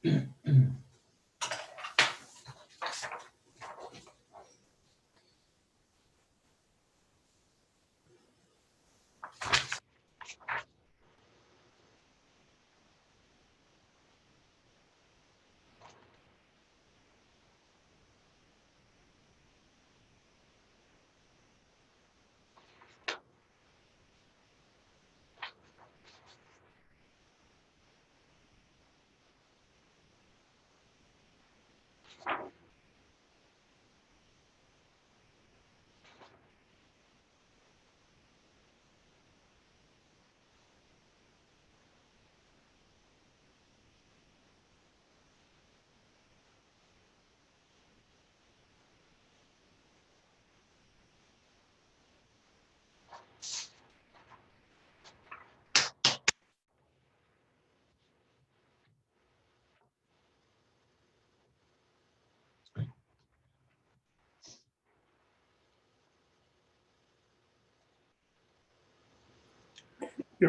Good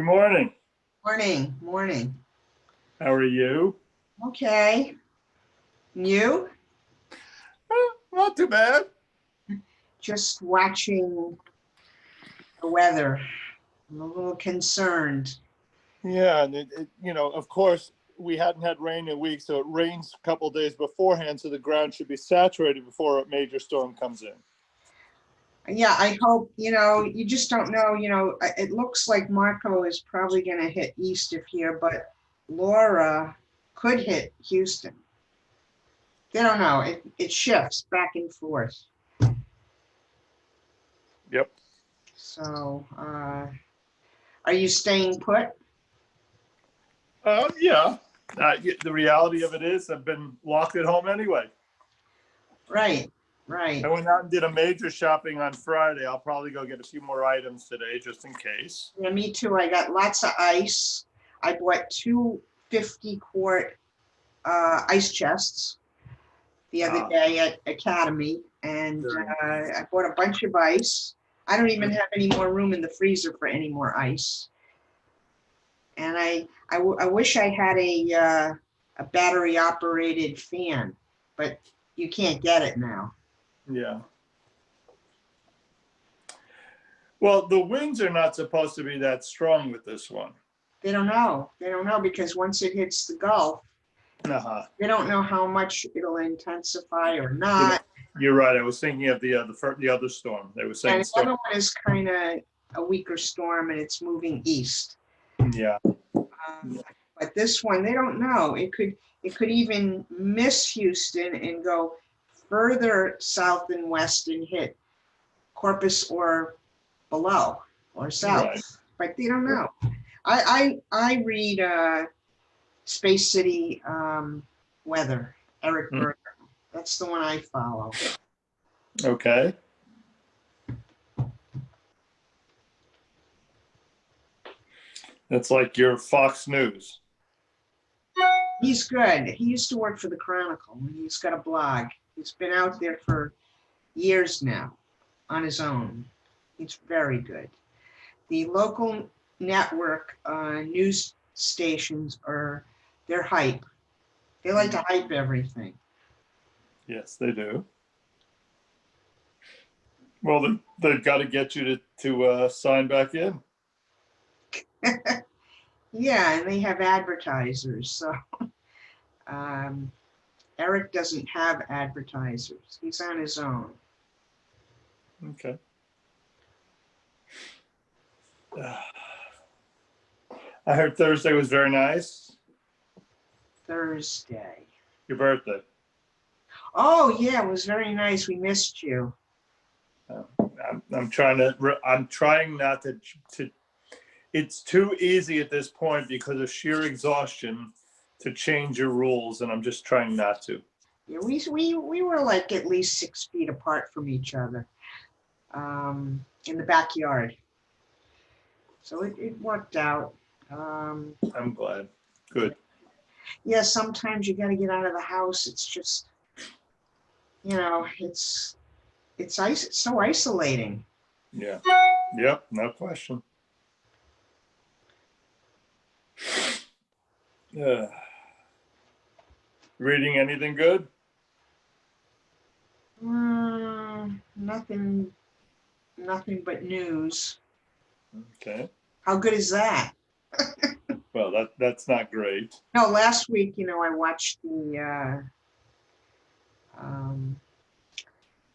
morning. Morning. How are you? Okay. You? Not too bad. Just watching the weather. I'm a little concerned. Yeah, and of course, we hadn't had rain in a week, so it rains a couple of days beforehand, so the ground should be saturated before a major storm comes in. Yeah, I hope, you just don't know, it looks like Marco is probably going to hit east of here, but Laura could hit Houston. They don't know. It shifts back and forth. Yep. So, are you staying put? Yeah. The reality of it is I've been locked at home anyway. Right. I went out and did a major shopping on Friday. I'll probably go get a few more items today just in case. Yeah, me too. I got lots of ice. I bought two 50-quart ice chests the other day at Academy, and I bought a bunch of ice. I don't even have any more room in the freezer for any more ice. And I wish I had a battery operated fan, but you can't get it now. Yeah. Well, the winds are not supposed to be that strong with this one. They don't know. They don't know because once it hits the Gulf, they don't know how much it'll intensify or not. You're right. I was thinking of the other storm. They were saying. And the other one is kind of a weaker storm, and it's moving east. Yeah. But this one, they don't know. It could even miss Houston and go further south and west and hit Corpus or below or south. Right. But they don't know. I read Space City weather, Eric Berger. That's the one I follow. Okay. That's like your Fox News. He's good. He used to work for the Chronicle. He's got a blog. He's been out there for years now on his own. He's very good. The local network news stations they're hype. They like to hype everything. Yes, they do. Well, they've got to get you to sign back in. Yeah, and they have advertisers. So Eric doesn't have advertisers. He's on his own. Okay. I heard Thursday was very nice. Thursday. Your birthday. Oh yeah, it was very nice. We missed you. I'm trying not to. It's too easy at this point because of sheer exhaustion to change your rules, and I'm just trying not to. Yeah, we were like at least 6 feet apart from each other in the backyard. So it worked out. I'm glad. Good. Yeah, sometimes you got to get out of the house. It's just, it's so isolating. Yeah. Yep. No question. Reading anything good? Nothing but news. Okay. How good is that? Well, that's not great. No, last week, I watched the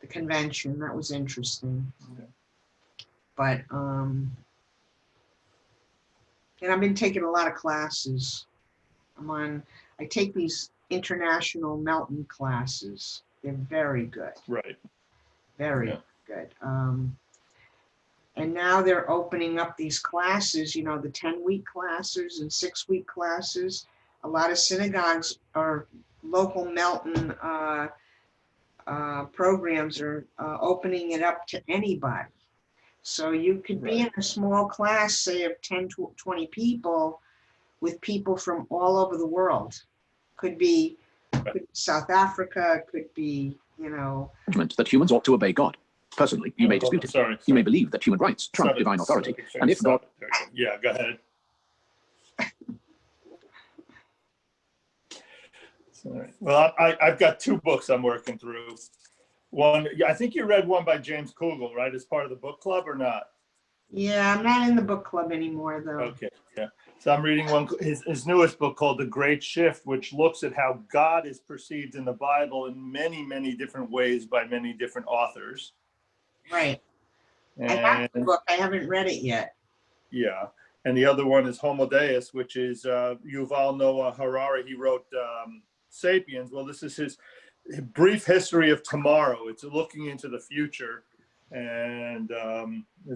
convention. That was interesting. Okay. But and I've been taking a lot of classes. I take these international Melton classes. They're very good. Right. Very good. And now they're opening up these classes, the 10-week classes and 6-week classes. A lot of synagogues or local Melton programs are opening it up to anybody. So you could be in a small class, say of 10 to 20 people, with people from all over the world. Could be South Africa, could be, That humans ought to obey God. Personally, you may dispute it. Sorry. You may believe that human rights trump divine authority. And if God... Yeah, go ahead. Sorry. Well, I've got 2 books I'm working through. One, I think you read one by James Kugel, right, as part of the book club or not? Yeah, I'm not in the book club anymore, though. Okay, yeah. So I'm reading his newest book called The Great Shift, which looks at how God is perceived in the Bible in many, many different ways by many different authors. Right. And I have the book. I haven't read it yet. Yeah. And the other one is Homo Deus, which is Yuval Noah Harari. He wrote Sapiens. Well, this is his brief history of tomorrow. It's looking into the future. And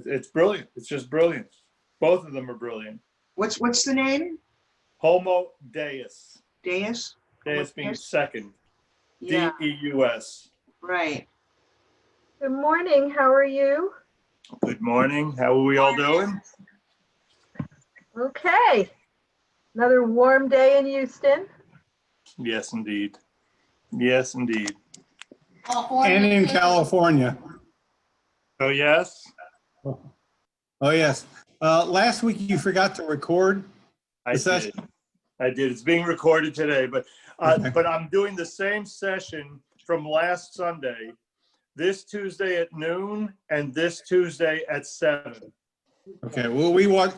it's brilliant. It's just brilliant. Both of them are brilliant. What's the name? Homo Deus. Deus? Deus being second. Yeah. D-E-U-S. Right. Good morning. How are you? Good morning. How are we all doing? Okay. Another warm day in Houston. Yes, indeed. Yes, indeed. And in California. Oh, yes? Oh, yes. Last week you forgot to record I the did. session. I did. It's being recorded today, but Okay. but I'm doing the same session from last Sunday, this Tuesday at noon and this Tuesday at 7. Okay. Well, we were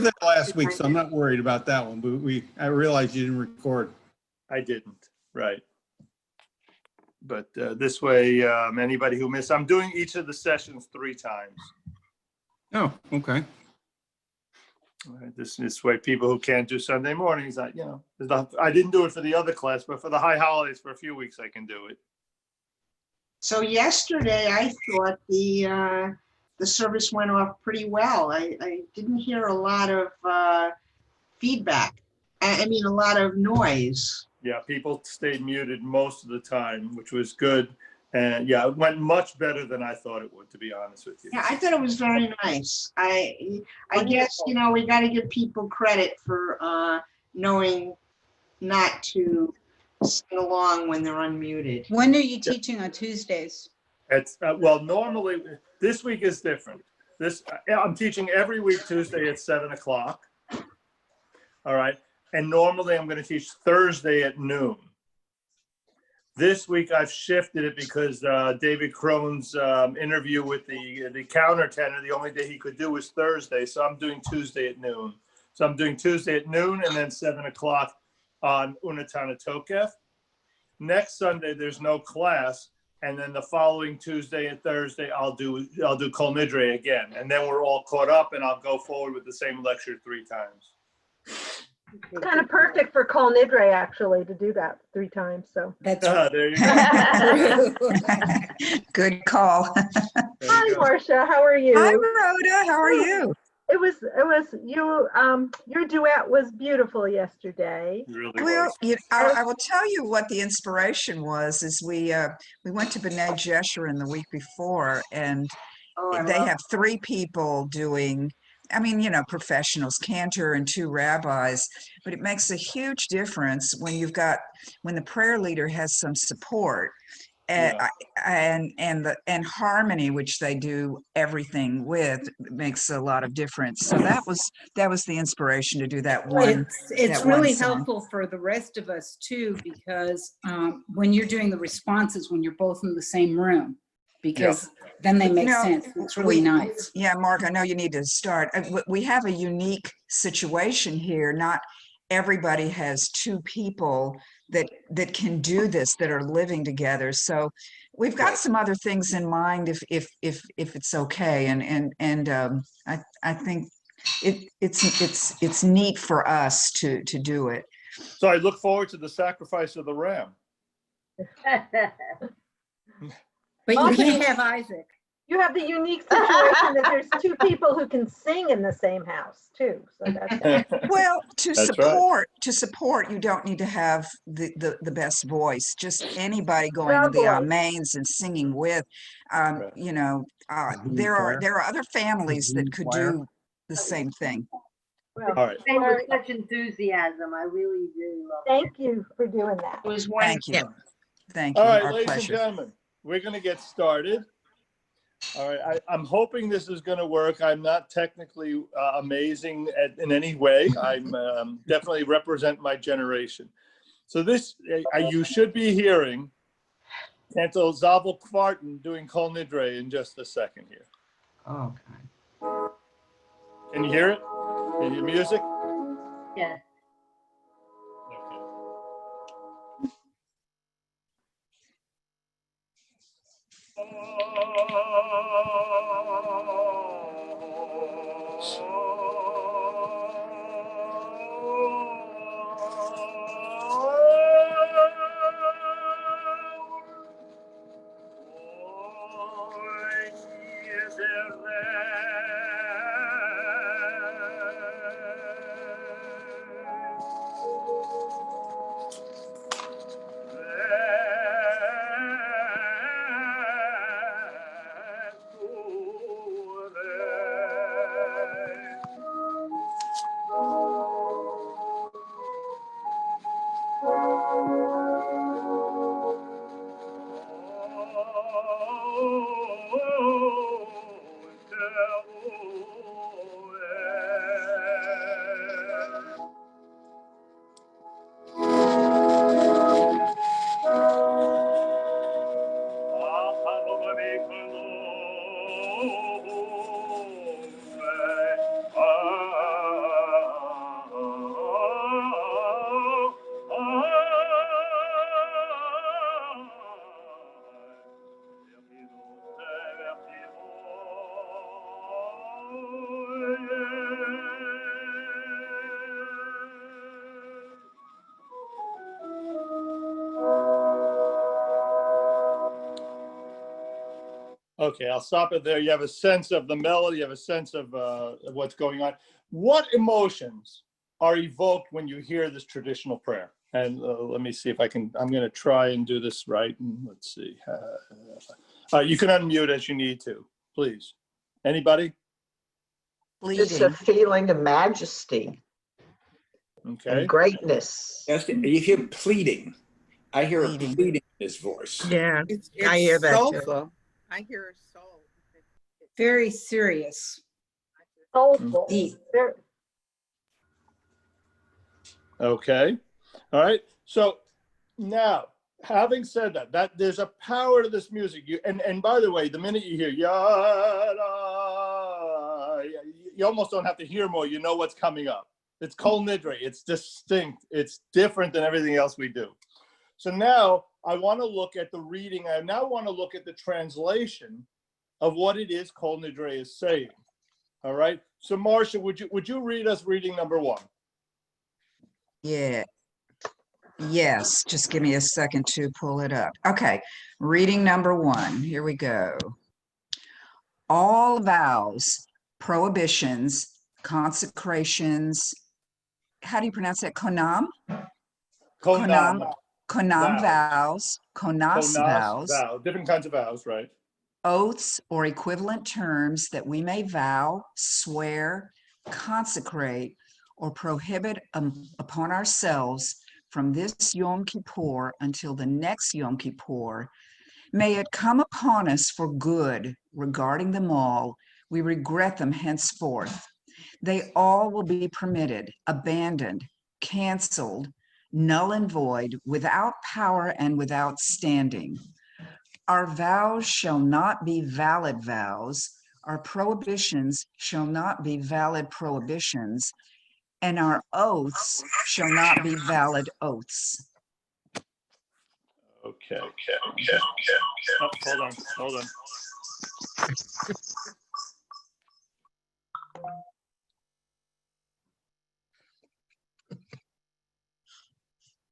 there last week, so I'm not worried about that one. But I realized you didn't record. I didn't. Right. But this way, anybody who missed, I'm doing each of the sessions 3 times. Oh, okay. Right, this way, people who can't do Sunday mornings, I didn't do it for the other class, but for the high holidays, for a few weeks, I can do it. So yesterday, I thought the service went off pretty well. I didn't hear a lot of feedback. I mean, a lot of noise. Yeah, people stayed muted most of the time, which was good. And yeah, it went much better than I thought it would, to be honest with you. Yeah, I thought it was very nice. I guess, we got to give people credit for knowing not to sing along when they're unmuted. When are you teaching on Tuesdays? It's well, normally this week is different. I'm teaching every week Tuesday at 7 o'clock. All right. And normally I'm going to teach Thursday at noon. This week I've shifted it because David Crone's interview with the countertenor, the only day he could do was Thursday. So I'm doing Tuesday at noon. So I'm doing Tuesday at noon and then 7 o'clock on Unatana Tokef. Next Sunday, there's no class. And then the following Tuesday and Thursday, I'll do Kol Nidre again. And then we're all caught up and I'll go forward with the same lecture 3 times. It's kind of perfect for Kol Nidre, actually, to do that 3 times. So That's There you go. Good call. hi, Marcia. How are you? Hi, Rhoda. How are you? It was you. Your duet was beautiful yesterday. It really Well, was. I will tell you what the inspiration was. Is we went to B'nai Jeshurun the week before, and they have 3 people doing. I mean, professionals, cantor and 2 rabbis, but it makes a huge difference when the prayer leader has some support. Yeah. And harmony, which they do everything with, makes a lot of difference. So that was the inspiration to do that one. It's that one really song. helpful for the rest of us too, because when you're doing the responses, when you're both in the same room, because then they make sense. It's really nice. Yeah, Mark, I know you need to start. We have a unique situation here. Not everybody has two people that can do this, that are living together. So we've got some other things in mind, if it's okay. And I think it's neat for us to do it. So I look forward to the sacrifice of the ram. But you Also, can't have Isaac. You have the unique situation that there's two people who can sing in the same house too. So that's Well, to That's right. support, you don't need to have the best voice. Just anybody going Your the voice. amens and singing with. Right. You know, there are other families that could do the same thing. well, All right. And with such enthusiasm, I really, really love it. thank you for doing that. It was Thank you. wonderful. Thank you. All right, Our ladies and pleasure. gentlemen, we're going to get started. All right, I'm hoping this is going to work. I'm not technically amazing in any way. I'm definitely represent my generation. So this, you should be hearing Canto Zavel Kvarten doing Kol Nidre in just a second here. Oh, God. Can you hear it? Can you hear music? Yeah. Okay. Okay, I'll stop it there. You have a sense of the melody, you have a sense of what's going on. What emotions are evoked when you hear this traditional prayer? And let me see if I can, I'm going to try and do this right. And let's see. You can unmute as you need to, please. Anybody? It's a Bleeding. feeling of majesty Okay. and greatness. Yes, you hear pleading. I hear a Pleading. pleading in his voice. Yeah, It's I hear that too. soulful. I hear soul. Very serious. Soulful. Deep. Very- Okay. All right. So now, having said that there's a power to this music. And by the way, the minute you hear yada, you almost don't have to hear more. You know what's coming up. It's Kol Nidre. It's distinct. It's different than everything else we do. So now I want to look at the reading. I now want to look at the translation of what it is Kol Nidre is saying. All right. So Marcia, would you read us reading number 1? Yeah. Yes, just give me a second to pull it up. Okay, reading number 1. Here we go. All vows, prohibitions, consecrations. How do you pronounce that? Konam? Konam. Konam vows, konas vows, Vow. Different kinds of vows, right? oaths or equivalent terms that we may vow, swear, consecrate, or prohibit upon ourselves from this Yom Kippur until the next Yom Kippur, May it come upon us for good regarding them all. We regret them henceforth. They all will be permitted, abandoned, canceled, null and void, without power and without standing. Our vows shall not be valid vows. Our prohibitions shall not be valid prohibitions, and our oaths shall not be valid oaths. Okay. Oh, hold on.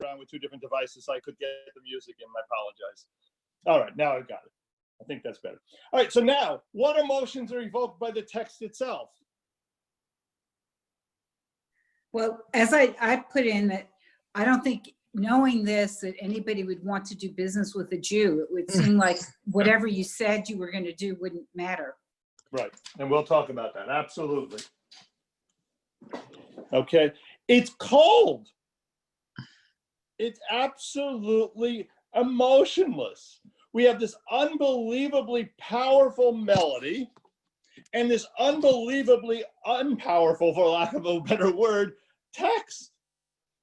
Around with two different devices, so I could get the music in. I apologize. All right, now I've got it. I think that's better. All right, so now, what emotions are evoked by the text itself? Well, as I put in that, I don't think knowing this, that anybody would want to do business with a Jew. It would seem like whatever you said you were going to do wouldn't matter. Right, and we'll talk about that, absolutely. Okay, it's cold. It's absolutely emotionless. We have this unbelievably powerful melody and this unbelievably unpowerful, for lack of a better word, text.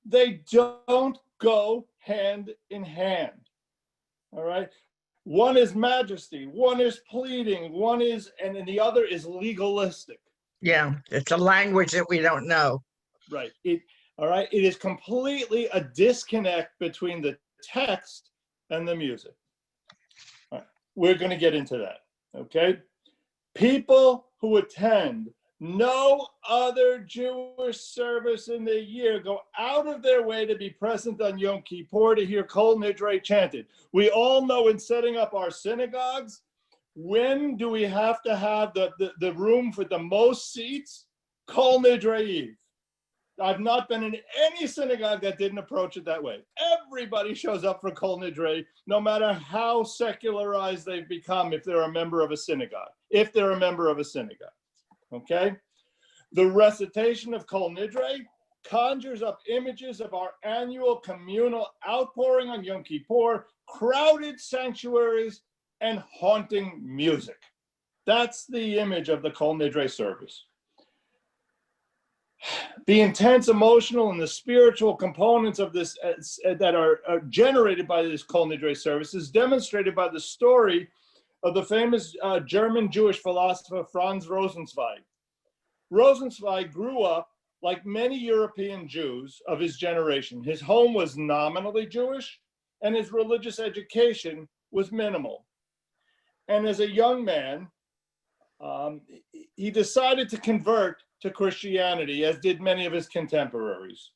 They don't go hand in hand. All right. One is majesty, one is pleading, one is, and then the other is legalistic. Yeah, it's a language that we don't know. Right. All right. It is completely a disconnect between the text and the music. All right. We're going to get into that. Okay. People who attend no other Jewish service in the year go out of their way to be present on Yom Kippur to hear Kol Nidre chanted. We all know in setting up our synagogues, when do we have to have the room for the most seats? Kol Nidre Eve. I've not been in any synagogue that didn't approach it that way. Everybody shows up for Kol Nidre, no matter how secularized they've become if they're a member of a synagogue. Okay? The recitation of Kol Nidre conjures up images of our annual communal outpouring on Yom Kippur, crowded sanctuaries, and haunting music. That's the image of the Kol Nidre service. The intense emotional and the spiritual components of this that are generated by this Kol Nidre service is demonstrated by the story of the famous German Jewish philosopher Franz Rosenzweig. Rosenzweig grew up like many European Jews of his generation. His home was nominally Jewish and his religious education was minimal. And as a young man, he decided to convert to Christianity, as did many of his contemporaries.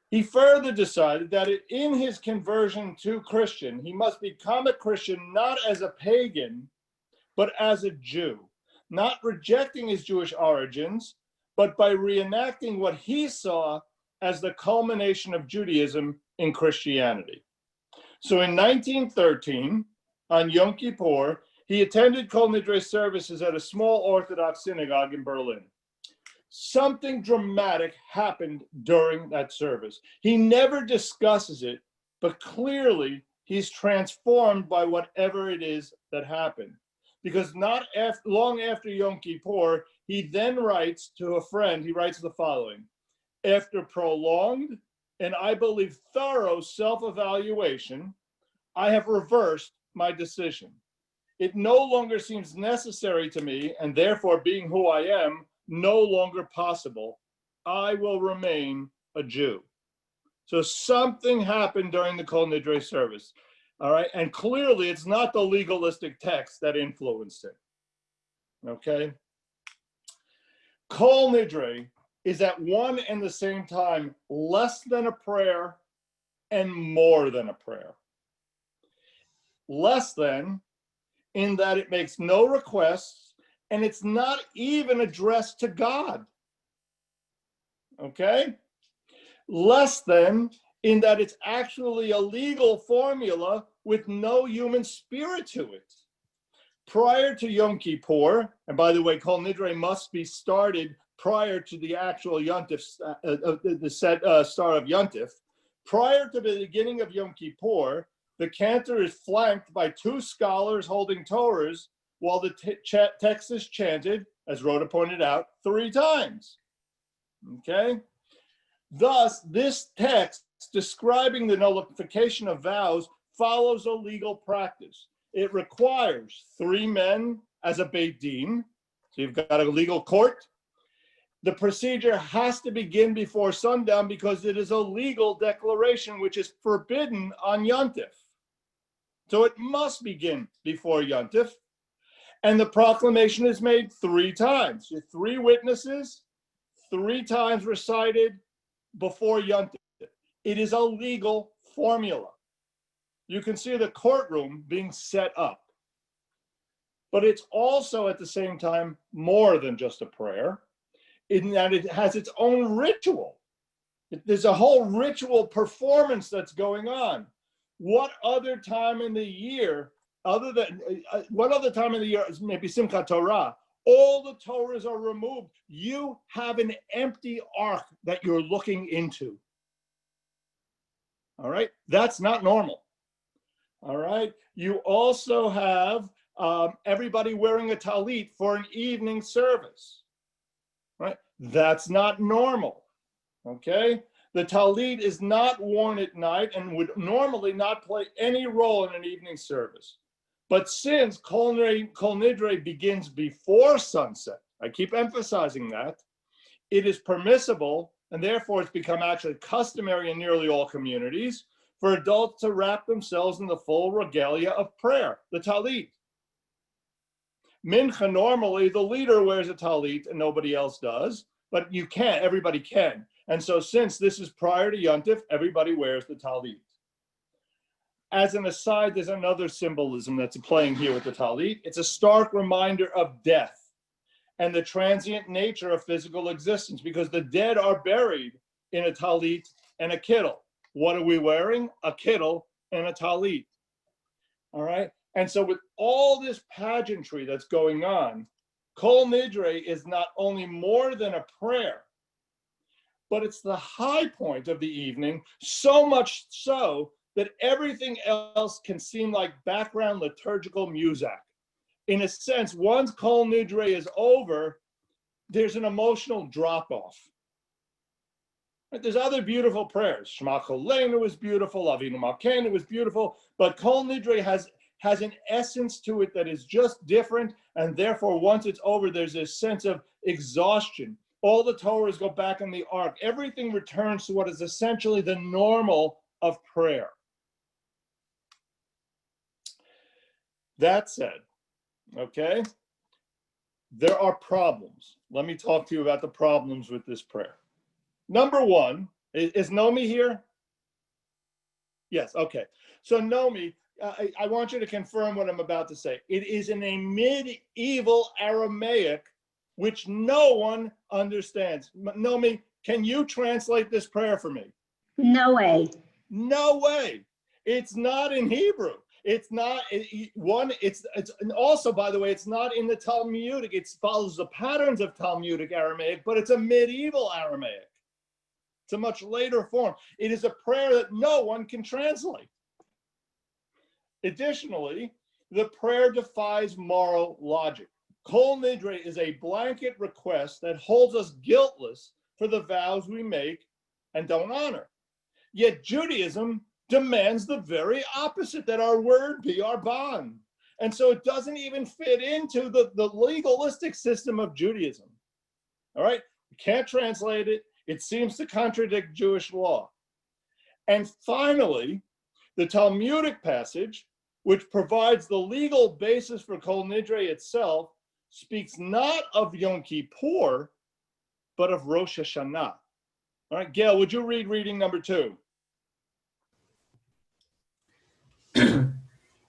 He further decided that in his conversion to Christian, he must become a Christian not as a pagan, but as a Jew, not rejecting his Jewish origins, but by reenacting what he saw as the culmination of Judaism in Christianity. So in 1913, on Yom Kippur, he attended Kol Nidre services at a small Orthodox synagogue in Berlin. Something dramatic happened during that service. He never discusses it, but clearly he's transformed by whatever it is that happened. Because not long after Yom Kippur, he then writes to a friend, he writes the following: after prolonged and I believe thorough self-evaluation, I have reversed my decision. It no longer seems necessary to me, and therefore being who I am, no longer possible. I will remain a Jew. So something happened during the Kol Nidre service. All right, and clearly it's not the legalistic text that influenced it. Okay? Kol Nidre is at one and the same time less than a prayer and more than a prayer. Less than in that it makes no requests and it's not even addressed to God. Okay? Less than in that it's actually a legal formula with no human spirit to it. Prior to Yom Kippur, and by the way, Kol Nidre must be started prior to the actual Yontif, start of Yontif. Prior to the beginning of Yom Kippur, The cantor is flanked by 2 scholars holding Torahs while the text is chanted, as Rhoda pointed out, 3 times. Okay? Thus, this text describing the nullification of vows follows a legal practice. It requires 3 men as a Beit Din, so you've got a legal court. The procedure has to begin before sundown because it is a legal declaration which is forbidden on Yontif. So it must begin before Yontif. And the proclamation is made 3 times. 3 witnesses, 3 times recited before Yontif. It is a legal formula. You can see the courtroom being set up. But it's also at the same time more than just a prayer, in that it has its own ritual. There's a whole ritual performance that's going on. What other time in the year, what other time in the year is maybe Simchat Torah? All the Torahs are removed. You have an empty ark that you're looking into. All right, that's not normal. All right, you also have everybody wearing a talit for an evening service. Right, that's not normal. Okay, the talit is not worn at night and would normally not play any role in an evening service. But since Kol Nidre begins before sunset, I keep emphasizing that, it is permissible, and therefore it's become actually customary in nearly all communities, for adults to wrap themselves in the full regalia of prayer, the talit. Mincha, normally the leader wears a talit and nobody else does, but you can, everybody can. And so since this is prior to Yontif, everybody wears the talit. As an aside, there's another symbolism that's playing here with the talit. It's a stark reminder of death and the transient nature of physical existence, because the dead are buried in a talit and a kittel. What are we wearing? A kittel and a talit. All right? And so with all this pageantry that's going on, Kol Nidre is not only more than a prayer, but it's the high point of the evening, so much so that everything else can seem like background liturgical music. In a sense, once Kol Nidre is over, there's an emotional drop-off. There's other beautiful prayers. Shema Kolenu was beautiful, Avinu Malkeinu was beautiful, but Kol Nidre has an essence to it that is just different, and therefore once it's over, there's this sense of exhaustion. All the Torahs go back in the ark. Everything returns to what is essentially the normal of prayer. That said, okay, there are problems. Let me talk to you about the problems with this prayer. Number one, is Nomi here? Yes, okay. So Nomi, I want you to confirm what I'm about to say. It is in a medieval Aramaic, which no one understands. Nomi, can you translate this prayer for me? No way. No way. It's not in Hebrew. It's not it's also, by the way, it's not in the Talmudic. It follows the patterns of Talmudic Aramaic, but it's a medieval Aramaic. It's a much later form. It is a prayer that no one can translate. Additionally, the prayer defies moral logic. Kol Nidre is a blanket request that holds us guiltless for the vows we make and don't honor. Yet Judaism demands the very opposite, that our word be our bond. And so it doesn't even fit into the legalistic system of Judaism. All right, we can't translate it. It seems to contradict Jewish law. And finally, the Talmudic passage, which provides the legal basis for Kol Nidre itself, speaks not of Yom Kippur, but of Rosh Hashanah. All right, Gail, would you read reading number 2?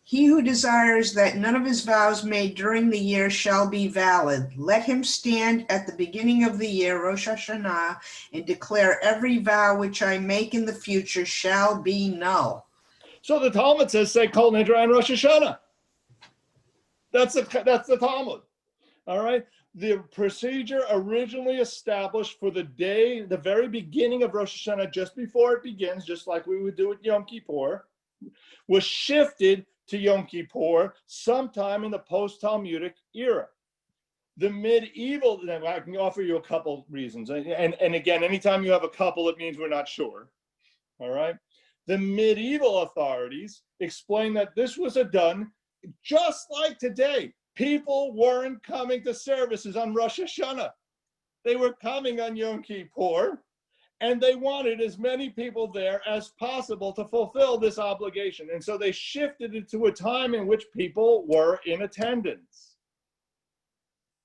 He who desires that none of his vows made during the year shall be valid, let him stand at the beginning of the year, Rosh Hashanah, and declare every vow which I make in the future shall be null. So the Talmud says, say Kol Nidre and Rosh Hashanah. That's the Talmud. All right. The procedure originally established for the day, the very beginning of Rosh Hashanah, just before it begins, just like we would do at Yom Kippur, was shifted to Yom Kippur sometime in the post-Talmudic era. The medieval, I can offer you a couple reasons. And again, anytime you have a couple, it means we're not sure. All right. The medieval authorities explain that this was done just like today. People weren't coming to services on Rosh Hashanah. They were coming on Yom Kippur, and they wanted as many people there as possible to fulfill this obligation. And so they shifted it to a time in which people were in attendance.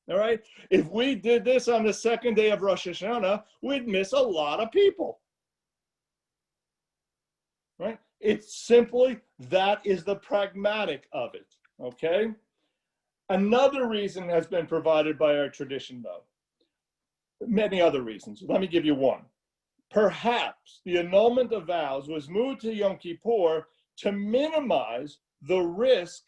All right? If we did this on the second day of Rosh Hashanah, we'd miss a lot of people. Right? It's simply, that is the pragmatic of it, okay? Another reason has been provided by our tradition, though. Many other reasons. Let me give you one. Perhaps the annulment of vows was moved to Yom Kippur to minimize the risk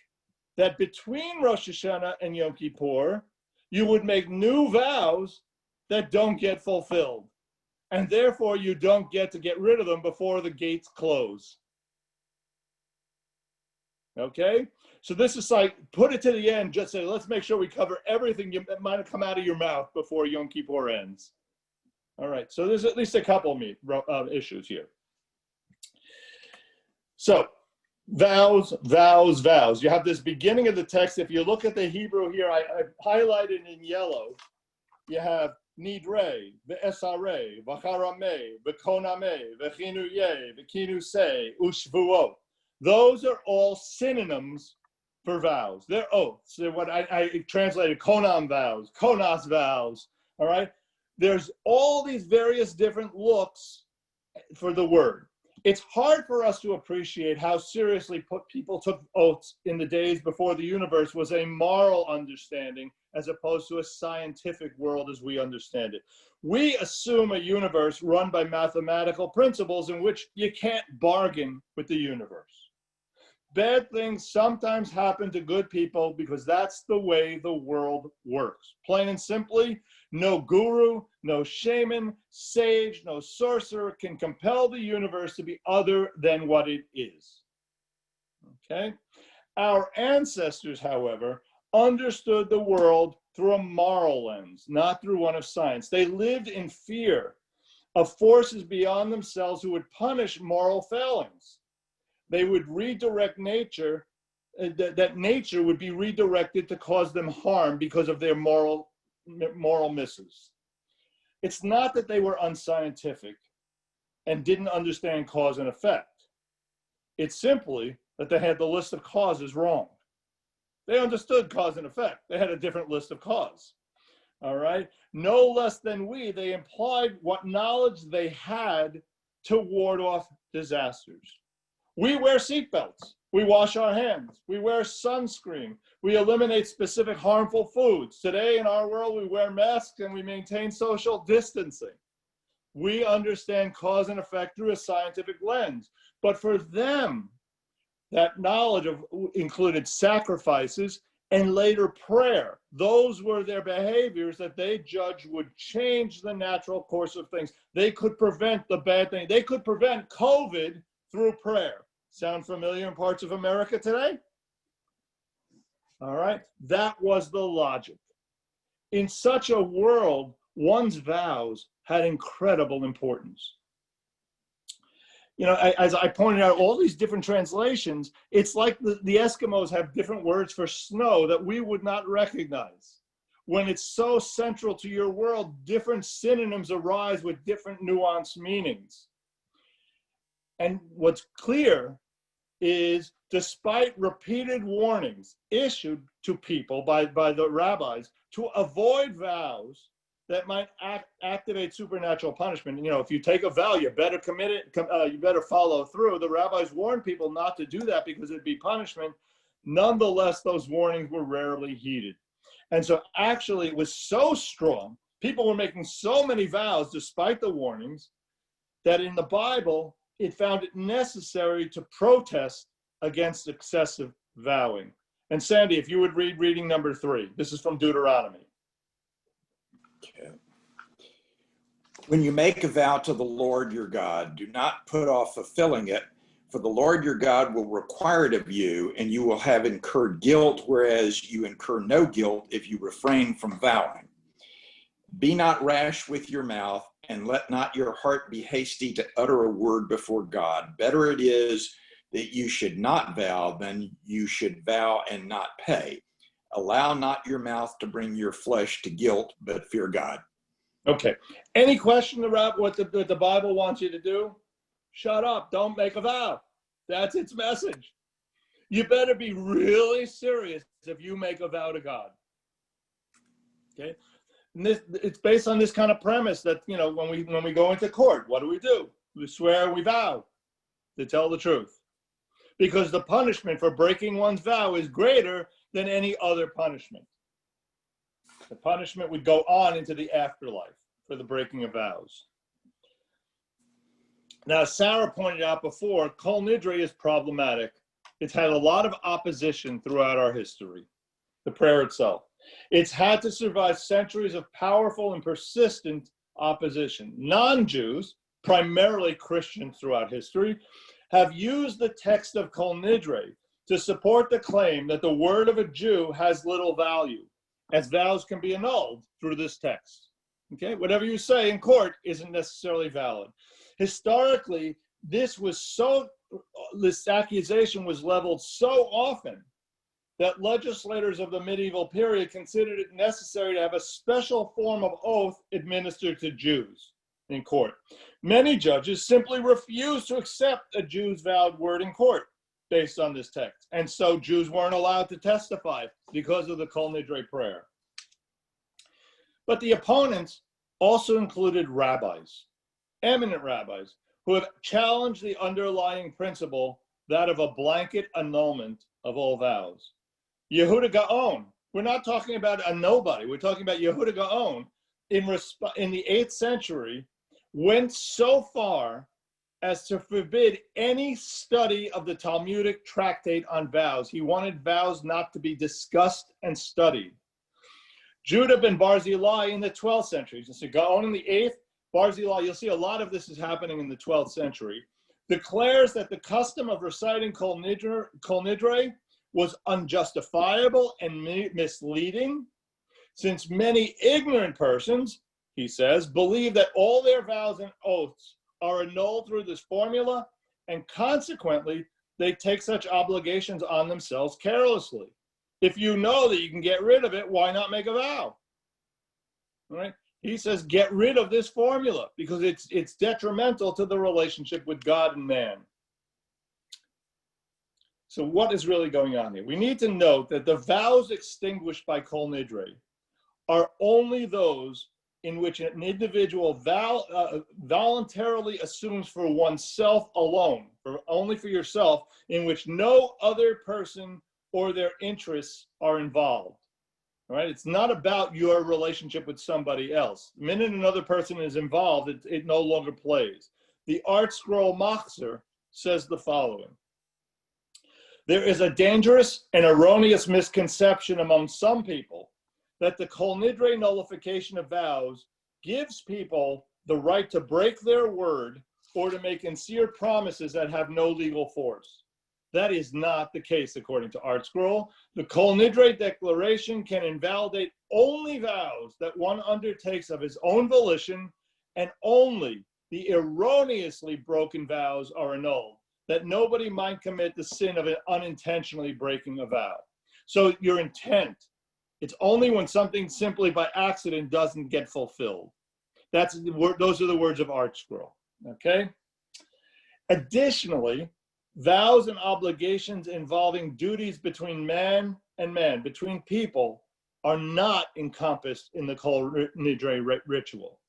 that between Rosh Hashanah and Yom Kippur, you would make new vows that don't get fulfilled. And therefore, you don't get to get rid of them before the gates close. Okay? So this is like, put it to the end, just say, let's make sure we cover everything that might have come out of your mouth before Yom Kippur ends. All right, so there's at least a couple of issues here. So, vows, vows, vows. You have this beginning of the text. If you look at the Hebrew here, I highlighted in yellow, you have Nidre, Ve'esare, V'charame, V'koname, V'chinuye, V'kinuse, Ushvuot. Those are all synonyms for vows. They're oaths. They're what I translated konam vows, konas vows, all right? There's all these various different looks for the word. It's hard for us to appreciate how seriously people took oaths in the days before the universe was a moral understanding as opposed to a scientific world as we understand it. We assume a universe run by mathematical principles in which you can't bargain with the universe. Bad things sometimes happen to good people because that's the way the world works. Plain and simply, no guru, no shaman, sage, no sorcerer can compel the universe to be other than what it is. Okay? Our ancestors, however, understood the world through a moral lens, not through one of science. They lived in fear of forces beyond themselves who would punish moral failings. They would redirect nature, that nature would be redirected to cause them harm because of their moral misses. It's not that they were unscientific and didn't understand cause and effect. It's simply that they had the list of causes wrong. They understood cause and effect. They had a different list of cause. All right? No less than we, they implied what knowledge they had to ward off disasters. We wear seatbelts. We wash our hands. We wear sunscreen. We eliminate specific harmful foods. Today in our world, we wear masks and we maintain social distancing. We understand cause and effect through a scientific lens. But for them, that knowledge included sacrifices and later prayer. Those were their behaviors that they judged would change the natural course of things. They could prevent the bad thing. They could prevent COVID through prayer. Sound familiar in parts of America today? All right, that was the logic. In such a world, one's vows had incredible importance. You know, as I pointed out, all these different translations, it's like the Eskimos have different words for snow that we would not recognize. When it's so central to your world, different synonyms arise with different nuanced meanings. And what's clear is, despite repeated warnings issued to people by the rabbis to avoid vows that might activate supernatural punishment, you know, if you take a vow, you better commit it, you better follow through. The rabbis warned people not to do that because it'd be punishment. Nonetheless, those warnings were rarely heeded. And so actually it was so strong, people were making so many vows despite the warnings, that in the Bible, it found it necessary to protest against excessive vowing. And Sandy, if you would read reading number 3, this is from Deuteronomy. Okay. When you make a vow to the Lord your God, do not put off fulfilling it, For the Lord your God will require it of you, and you will have incurred guilt, whereas you incur no guilt if you refrain from vowing. Be not rash with your mouth, and let not your heart be hasty to utter a word before God. Better it is that you should not vow than you should vow and not pay. Allow not your mouth to bring your flesh to guilt, but fear God. Okay. Any question about what the Bible wants you to do? Shut up. Don't make a vow. That's its message. You better be really serious if you make a vow to God. Okay. And it's based on this kind of premise that, you know, when we go into court, what do? We swear, we vow to tell the truth. Because the punishment for breaking one's vow is greater than any other punishment. The punishment would go on into the afterlife for the breaking of vows. Now, Sarah pointed out before, Kol Nidre is problematic. It's had a lot of opposition throughout our history, the prayer itself. It's had to survive centuries of powerful and persistent opposition. Non-Jews, primarily Christians throughout history, have used the text of Kol Nidre to support the claim that the word of a Jew has little value, as vows can be annulled through this text. Okay, whatever you say in court isn't necessarily valid. Historically, this accusation was leveled so often that legislators of the medieval period considered it necessary to have a special form of oath administered to Jews in court. Many judges simply refused to accept a Jew's vowed word in court based on this text. And so Jews weren't allowed to testify because of the Kol Nidre prayer. But the opponents also included rabbis, eminent rabbis, who have challenged the underlying principle, that of a blanket annulment of all vows. Yehuda Gaon, we're not talking about a nobody, we're talking about Yehuda Gaon, in the 8th century, went so far as to forbid any study of the Talmudic tractate on vows. He wanted vows not to be discussed and studied. Judah ben Barzillai in the 12th century, so Gaon in the 8th, Barzillai, you'll see a lot of this is happening in the 12th century, declares that the custom of reciting Kol Nidre was unjustifiable and misleading, since many ignorant persons, he says, believe that all their vows and oaths are annulled through this formula, and consequently, they take such obligations on themselves carelessly. If you know that you can get rid of it, why not make a vow? All right? He says, get rid of this formula because it's detrimental to the relationship with God and man. So what is really going on here? We need to note that the vows extinguished by Kol Nidre are only those in which an individual voluntarily assumes for oneself alone, only for yourself, in which no other person or their interests are involved. All right? It's not about your relationship with somebody else. The minute another person is involved, it no longer plays. The Art Scroll Machzer says the following. There is a dangerous and erroneous misconception among some people that the Kol Nidre nullification of vows gives people the right to break their word or to make sincere promises that have no legal force. That is not the case, according to Art Scroll. The Kol Nidre declaration can invalidate only vows that one undertakes of his own volition, and only the erroneously broken vows are annulled, that nobody might commit the sin of unintentionally breaking a vow. So your intent, it's only when something simply by accident doesn't get fulfilled. Those are the words of Art Scroll, okay? Additionally, vows and obligations involving duties between man and man, between people, are not encompassed in the Kol Nidre ritual.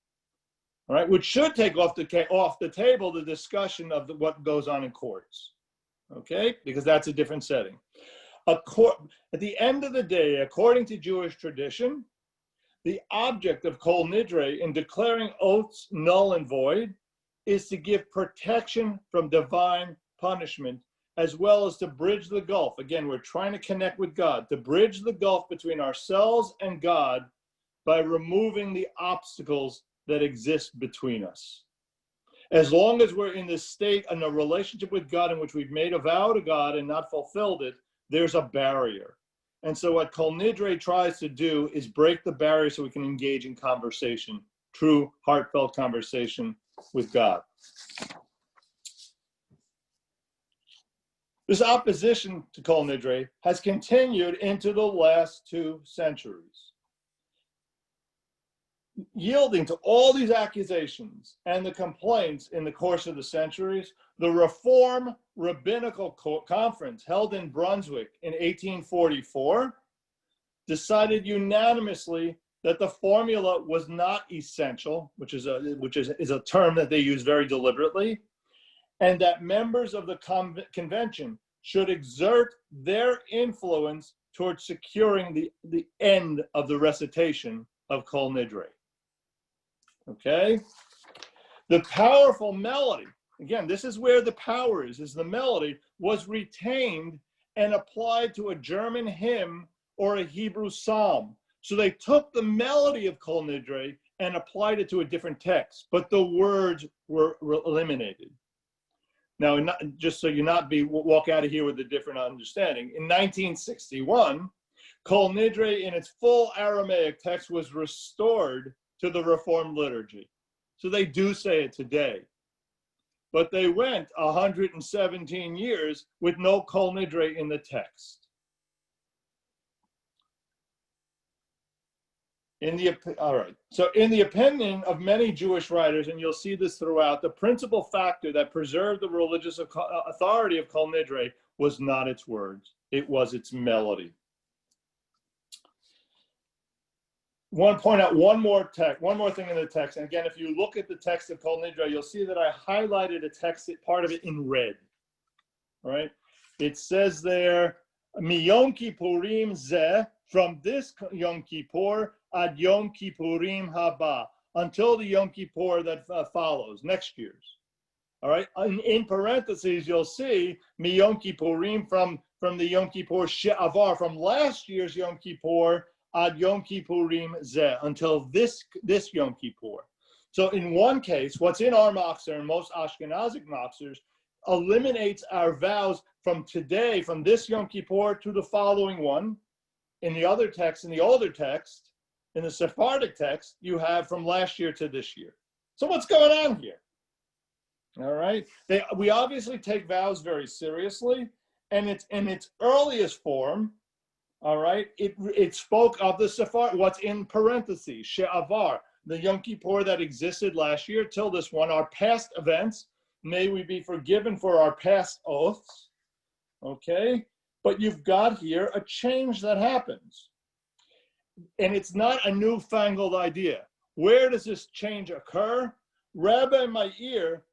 All right, which should take off the table the discussion of what goes on in courts, okay? Because that's a different setting. At the end of the day, according to Jewish tradition, the object of Kol Nidre in declaring oaths null and void is to give protection from divine punishment, as well as to bridge the gulf. Again, we're trying to connect with God, to bridge the gulf between ourselves and God by removing the obstacles that exist between us. As long as we're in this state in a relationship with God in which we've made a vow to God and not fulfilled it, there's a barrier. And so what Kol Nidre tries to do is break the barrier so we can engage in conversation, true heartfelt conversation with God. This opposition to Kol Nidre has continued into the last 2 centuries. Yielding to all these accusations and the complaints in the course of the centuries, the Reform Rabbinical Conference held in Brunswick in 1844 decided unanimously that the formula was not essential, which is a term that they use very deliberately, and that members of the convention should exert their influence towards securing the end of the recitation of Kol Nidre. Okay? The powerful melody, again, this is where the power is the melody, was retained and applied to a German hymn or a Hebrew psalm. So they took the melody of Kol Nidre and applied it to a different text, but the words were eliminated. Now, just so you not walk out of here with a different understanding, in 1961, Kol Nidre in its full Aramaic text was restored to the Reformed liturgy. So they do say it today. But they went 117 years with no Kol Nidre in the text. All right, so in the opinion of many Jewish writers, and you'll see this throughout, the principal factor that preserved the religious authority of Kol Nidre was not its words, it was its melody. Want to point out one more thing in the text. And again, if you look at the text of Kol Nidre, you'll see that I highlighted a text, part of it in red. All right, it says there, Mi Yom Kippurim Zeh, from this Yom Kippur ad Yom Kippurim haba, until the Yom Kippur that follows, next year's. All right, in parentheses, you'll see Mi Yom Kippurim from the Yom Kippur She'avar, from last year's Yom Kippur ad Yom Kippurim Zeh, until this Yom Kippur. So in one case, what's in our Machzor and most Ashkenazic Machzors eliminates our vows from today, from this Yom Kippur to the following one. In the other text, in the older text, in the Sephardic text, you have from last year to this year. So what's going on here? All right, we obviously take vows very seriously, and it's in its earliest form. All right, it spoke of the Sephardic, what's in parentheses, She'avar, the Yom Kippur that existed last year till this one, our past events. May we be forgiven for our past oaths. Okay. But you've got here a change that happens. And it's not a newfangled idea. Where does this change occur? Rabbi Meir,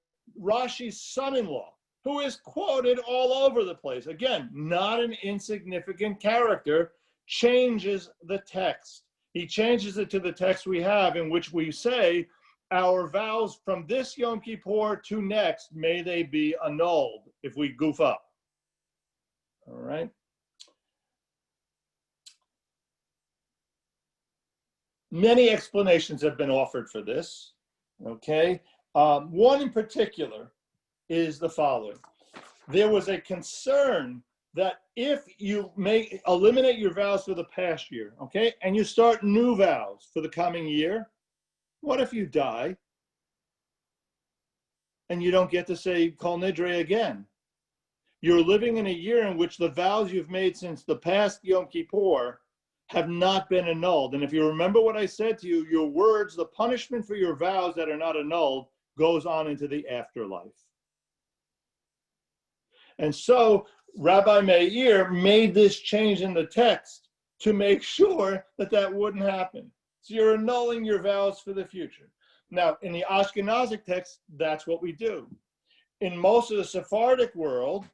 Rashi's son-in-law, who is quoted all over the place, again, not an insignificant character, changes the text. He changes it to the text we have, in which we say, our vows from this Yom Kippur to next, may they be annulled if we goof up. All right. Many explanations have been offered for this. Okay. One in particular is the following. There was a concern that if you eliminate your vows for the past year, okay, and you start new vows for the coming year, what if you die and you don't get to say Kol Nidre again? You're living in a year in which the vows you've made since the past Yom Kippur have not been annulled. And if you remember what I said to you, your words, the punishment for your vows that are not annulled goes on into the afterlife. And so Rabbi Meir made this change in the text to make sure that that wouldn't happen. So you're annulling your vows for the future. Now, in the Ashkenazic text, that's what we do. In most of the Sephardic world,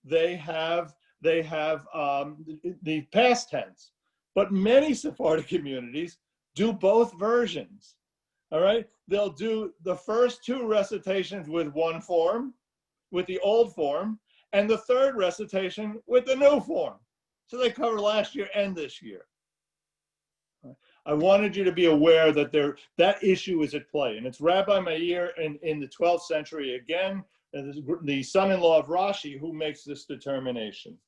they have the past tense, but many Sephardic communities do both versions. All right, they'll do the first 2 recitations with one form, with the old form, and the third recitation with the new form. So they cover last year and this year. I wanted you to be aware that that issue is at play. And it's Rabbi Meir in the 12th century again, the son-in-law of Rashi, who makes this determination.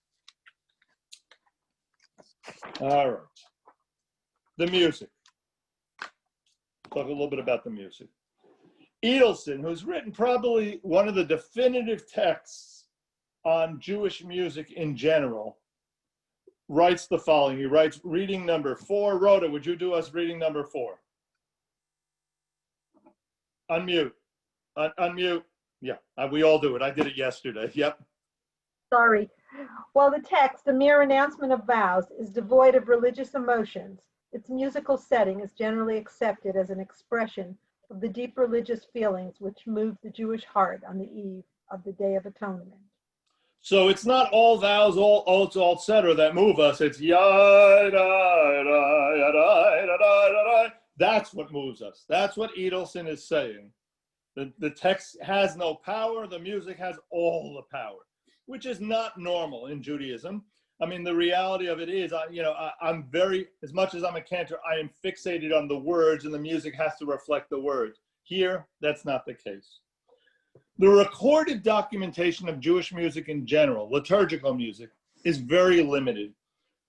All right. The music. Talk a little bit about the music. Edelson, who's written probably one of the definitive texts on Jewish music in general, writes the following. He writes reading number 4. Rhoda, would you do us reading number 4? Unmute. Unmute. Yeah, we all do it. I did it yesterday. Yep. Sorry. While the text, a mere announcement of vows, is devoid of religious emotions, its musical setting is generally accepted as an expression of the deep religious feelings which move the Jewish heart on the eve of the Day of Atonement. So it's not all vows, all oaths, all etc. that move us. It's yada, yada, yada, yada. That's what moves us. That's what Edelson is saying. The text has no power. The music has all the power, which is not normal in Judaism. I mean, the reality of it is, I'm very, as much as I'm a cantor, I am fixated on the words, and the music has to reflect the words. Here, that's not the case. The recorded documentation of Jewish music in general, liturgical music, is very limited.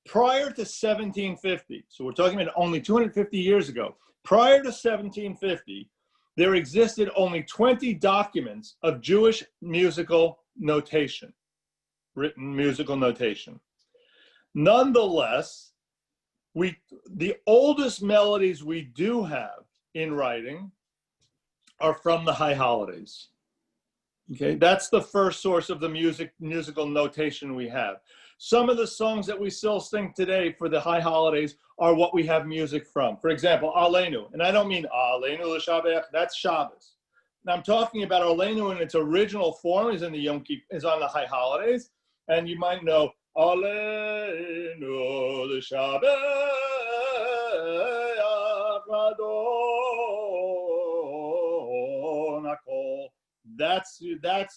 Prior to 1750, so we're talking about only 250 years ago, prior to 1750, there existed only 20 documents of Jewish musical notation, written musical notation. Nonetheless, the oldest melodies we do have in writing are from the high holidays. Okay, that's the first source of the musical notation we have. Some of the songs that we still sing today for the high holidays are what we have music from. For example, Aleinu, and I don't mean Aleinu l'Shabbat, that's Shabbos. Now I'm talking about Aleinu in its original form is in the Yom Kippur, is on the high holidays, and you might know Aleinu l'Shabbat Adon HaKol. That's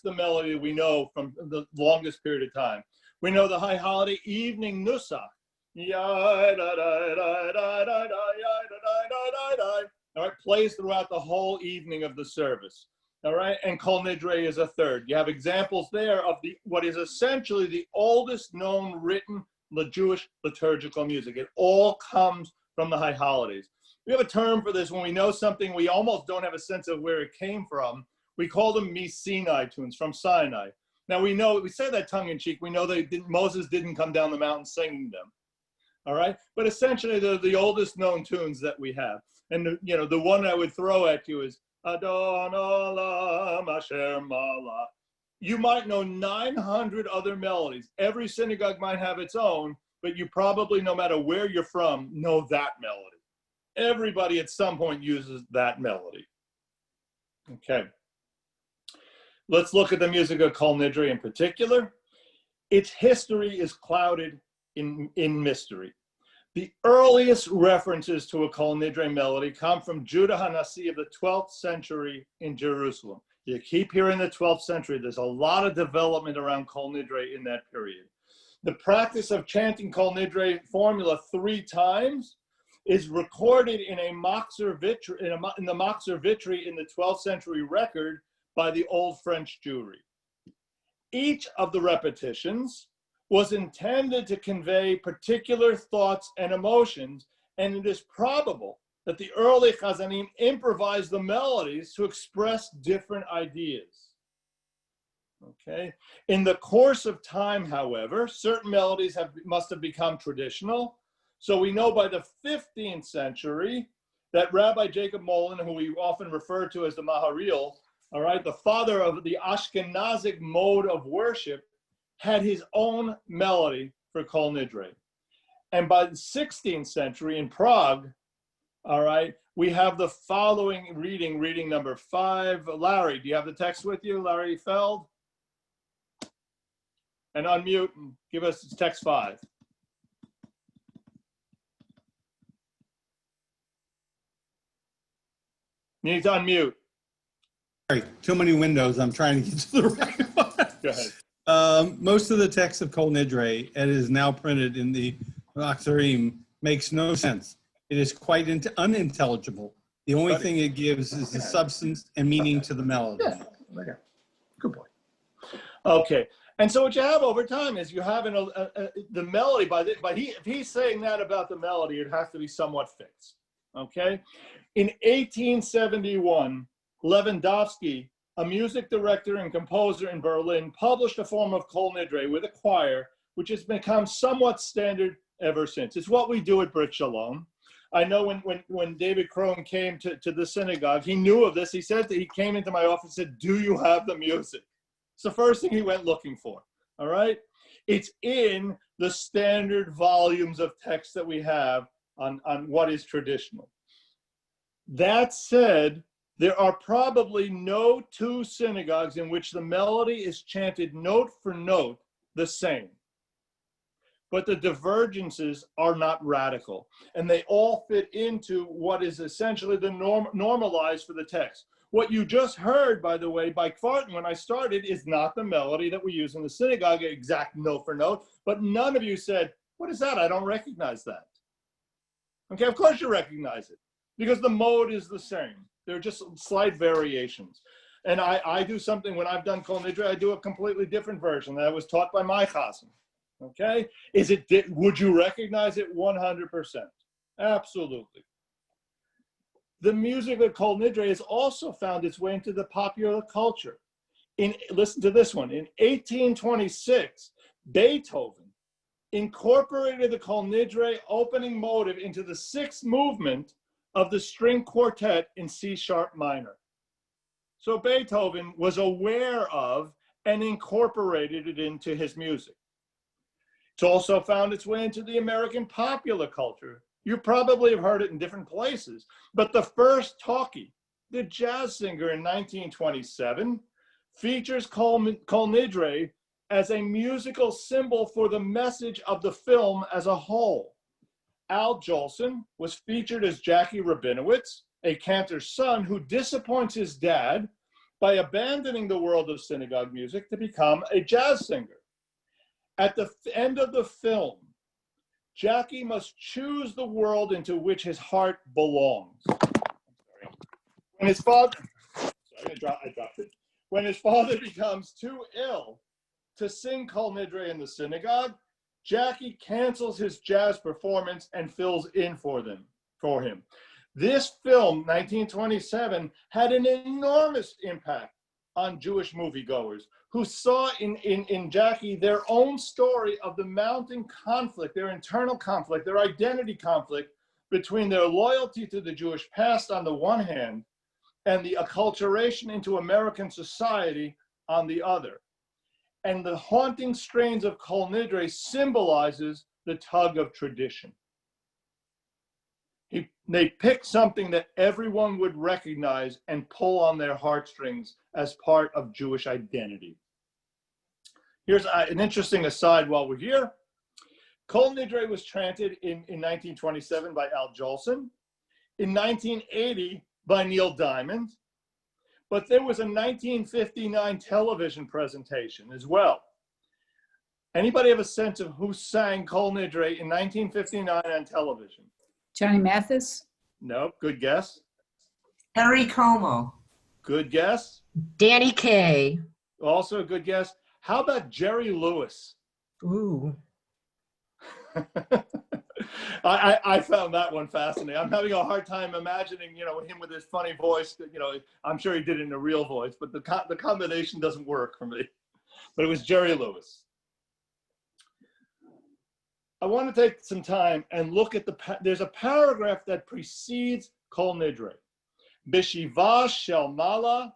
the melody we know from the longest period of time. We know the high holiday evening Nusach. All right, plays throughout the whole evening of the service. All right, and Kol Nidre is a third. You have examples there of what is essentially the oldest known written Jewish liturgical music. It all comes from the high holidays. We have a term for this when we know something we almost don't have a sense of where it came from. We call them Sinai tunes, from Sinai. Now we say that tongue in cheek. We know Moses didn't come down the mountain singing them. All right, but essentially they're the oldest known tunes that we have. And the one I would throw at you is Adon Olam Asher Malach. You might know 900 other melodies. Every synagogue might have its own, but you probably, no matter where you're from, know that melody. Everybody at some point uses that melody. Okay. Let's look at the music of Kol Nidre in particular. Its history is clouded in mystery. The earliest references to a Kol Nidre melody come from Judah HaNasi of the 12th century in Jerusalem. You keep hearing the 12th century. There's a lot of development around Kol Nidre in that period. The practice of chanting Kol Nidre formula 3 times is recorded in a Machzor Vitri, in the Machzor Vitri in the 12th century record by the Old French Jewry. Each of the repetitions was intended to convey particular thoughts and emotions, and it is probable that the early Chazanim improvised the melodies to express different ideas. Okay. In the course of time, however, certain melodies must have become traditional. So we know by the 15th century that Rabbi Jacob Molin, who we often refer to as the Maharil, all right, the father of the Ashkenazic mode of worship, had his own melody for Kol Nidre. And by the 16th century in Prague, all right, we have the following reading number 5. Larry, do you have the text with you, Larry Feld? And unmute and give us text 5. You need to unmute. Sorry, too many windows. I'm trying to get to the right one. Go ahead. Most of the text of Kol Nidre, it is now printed in the Machzorim, makes no sense. It is quite unintelligible. The only thing it gives is the substance and meaning to the melody. Yeah, okay. Good boy. Okay, and so what you have over time is you have the melody. If he's saying that about the melody, it has to be somewhat fixed. Okay, in 1871, Lewandowski, a music director and composer in Berlin, published a form of Kol Nidre with a choir, which has become somewhat standard ever since. It's what we do at Brit Shalom. I know when David Crone came to the synagogue, he knew of this. He said that he came into my office and said, "Do you have the music?" It's the first thing he went looking for, all right? It's in the standard volumes of text that we have on what is traditional. That said, there are probably no two synagogues in which the melody is chanted note for note the same. But the divergences are not radical, and they all fit into what is essentially the normalized for the text. What you just heard, by the way, by Kvarton when I started is not the melody that we use in the synagogue, exact note for note, but none of you said, "What is that? I don't recognize that." Okay, of course you recognize it, because the mode is the same. They're just slight variations. And I do something, when I've done Kol Nidre, I do a completely different version that was taught by my chassan. Okay, would you recognize it? 100%, absolutely. The music of Kol Nidre has also found its way into the popular culture. Listen to this one. In 1826, Beethoven incorporated the Kol Nidre opening motive into the sixth movement of the string quartet in C sharp minor. So Beethoven was aware of and incorporated it into his music. It's also found its way into the American popular culture. You probably have heard it in different places, but the first talkie, the jazz singer in 1927, features Kol Nidre as a musical symbol for the message of the film as a whole. Al Jolson was featured as Jackie Rabinowitz, a cantor's son who disappoints his dad by abandoning the world of synagogue music to become a jazz singer. At the end of the film, Jackie must choose the world into which his heart belongs. When his father, I dropped it. When his father becomes too ill to sing Kol Nidre in the synagogue, Jackie cancels his jazz performance and fills in for him. This film, 1927, had an enormous impact on Jewish moviegoers who saw in Jackie their own story of the mounting conflict, their internal conflict, their identity conflict between their loyalty to the Jewish past on the one hand and the acculturation into American society on the other. And the haunting strains of Kol Nidre symbolizes the tug of tradition. They pick something that everyone would recognize and pull on their heartstrings as part of Jewish identity. Here's an interesting aside while we're here. Kol Nidre was chanted in 1927 by Al Jolson, in 1980 by Neil Diamond, but there was a 1959 television presentation as well. Anybody have a sense of who sang Kol Nidre in 1959 on television? Johnny Mathis? No, good guess. Harry Como. Good guess. Danny Kaye. Also a good guess. How about Jerry Lewis? Ooh. I found that one fascinating. I'm having a hard time imagining, him with his funny voice. I'm sure he did it in a real voice, but the combination doesn't work for me. But it was Jerry Lewis. I want to take some time and look at there's a paragraph that precedes Kol Nidre. B'shiva shel Mala,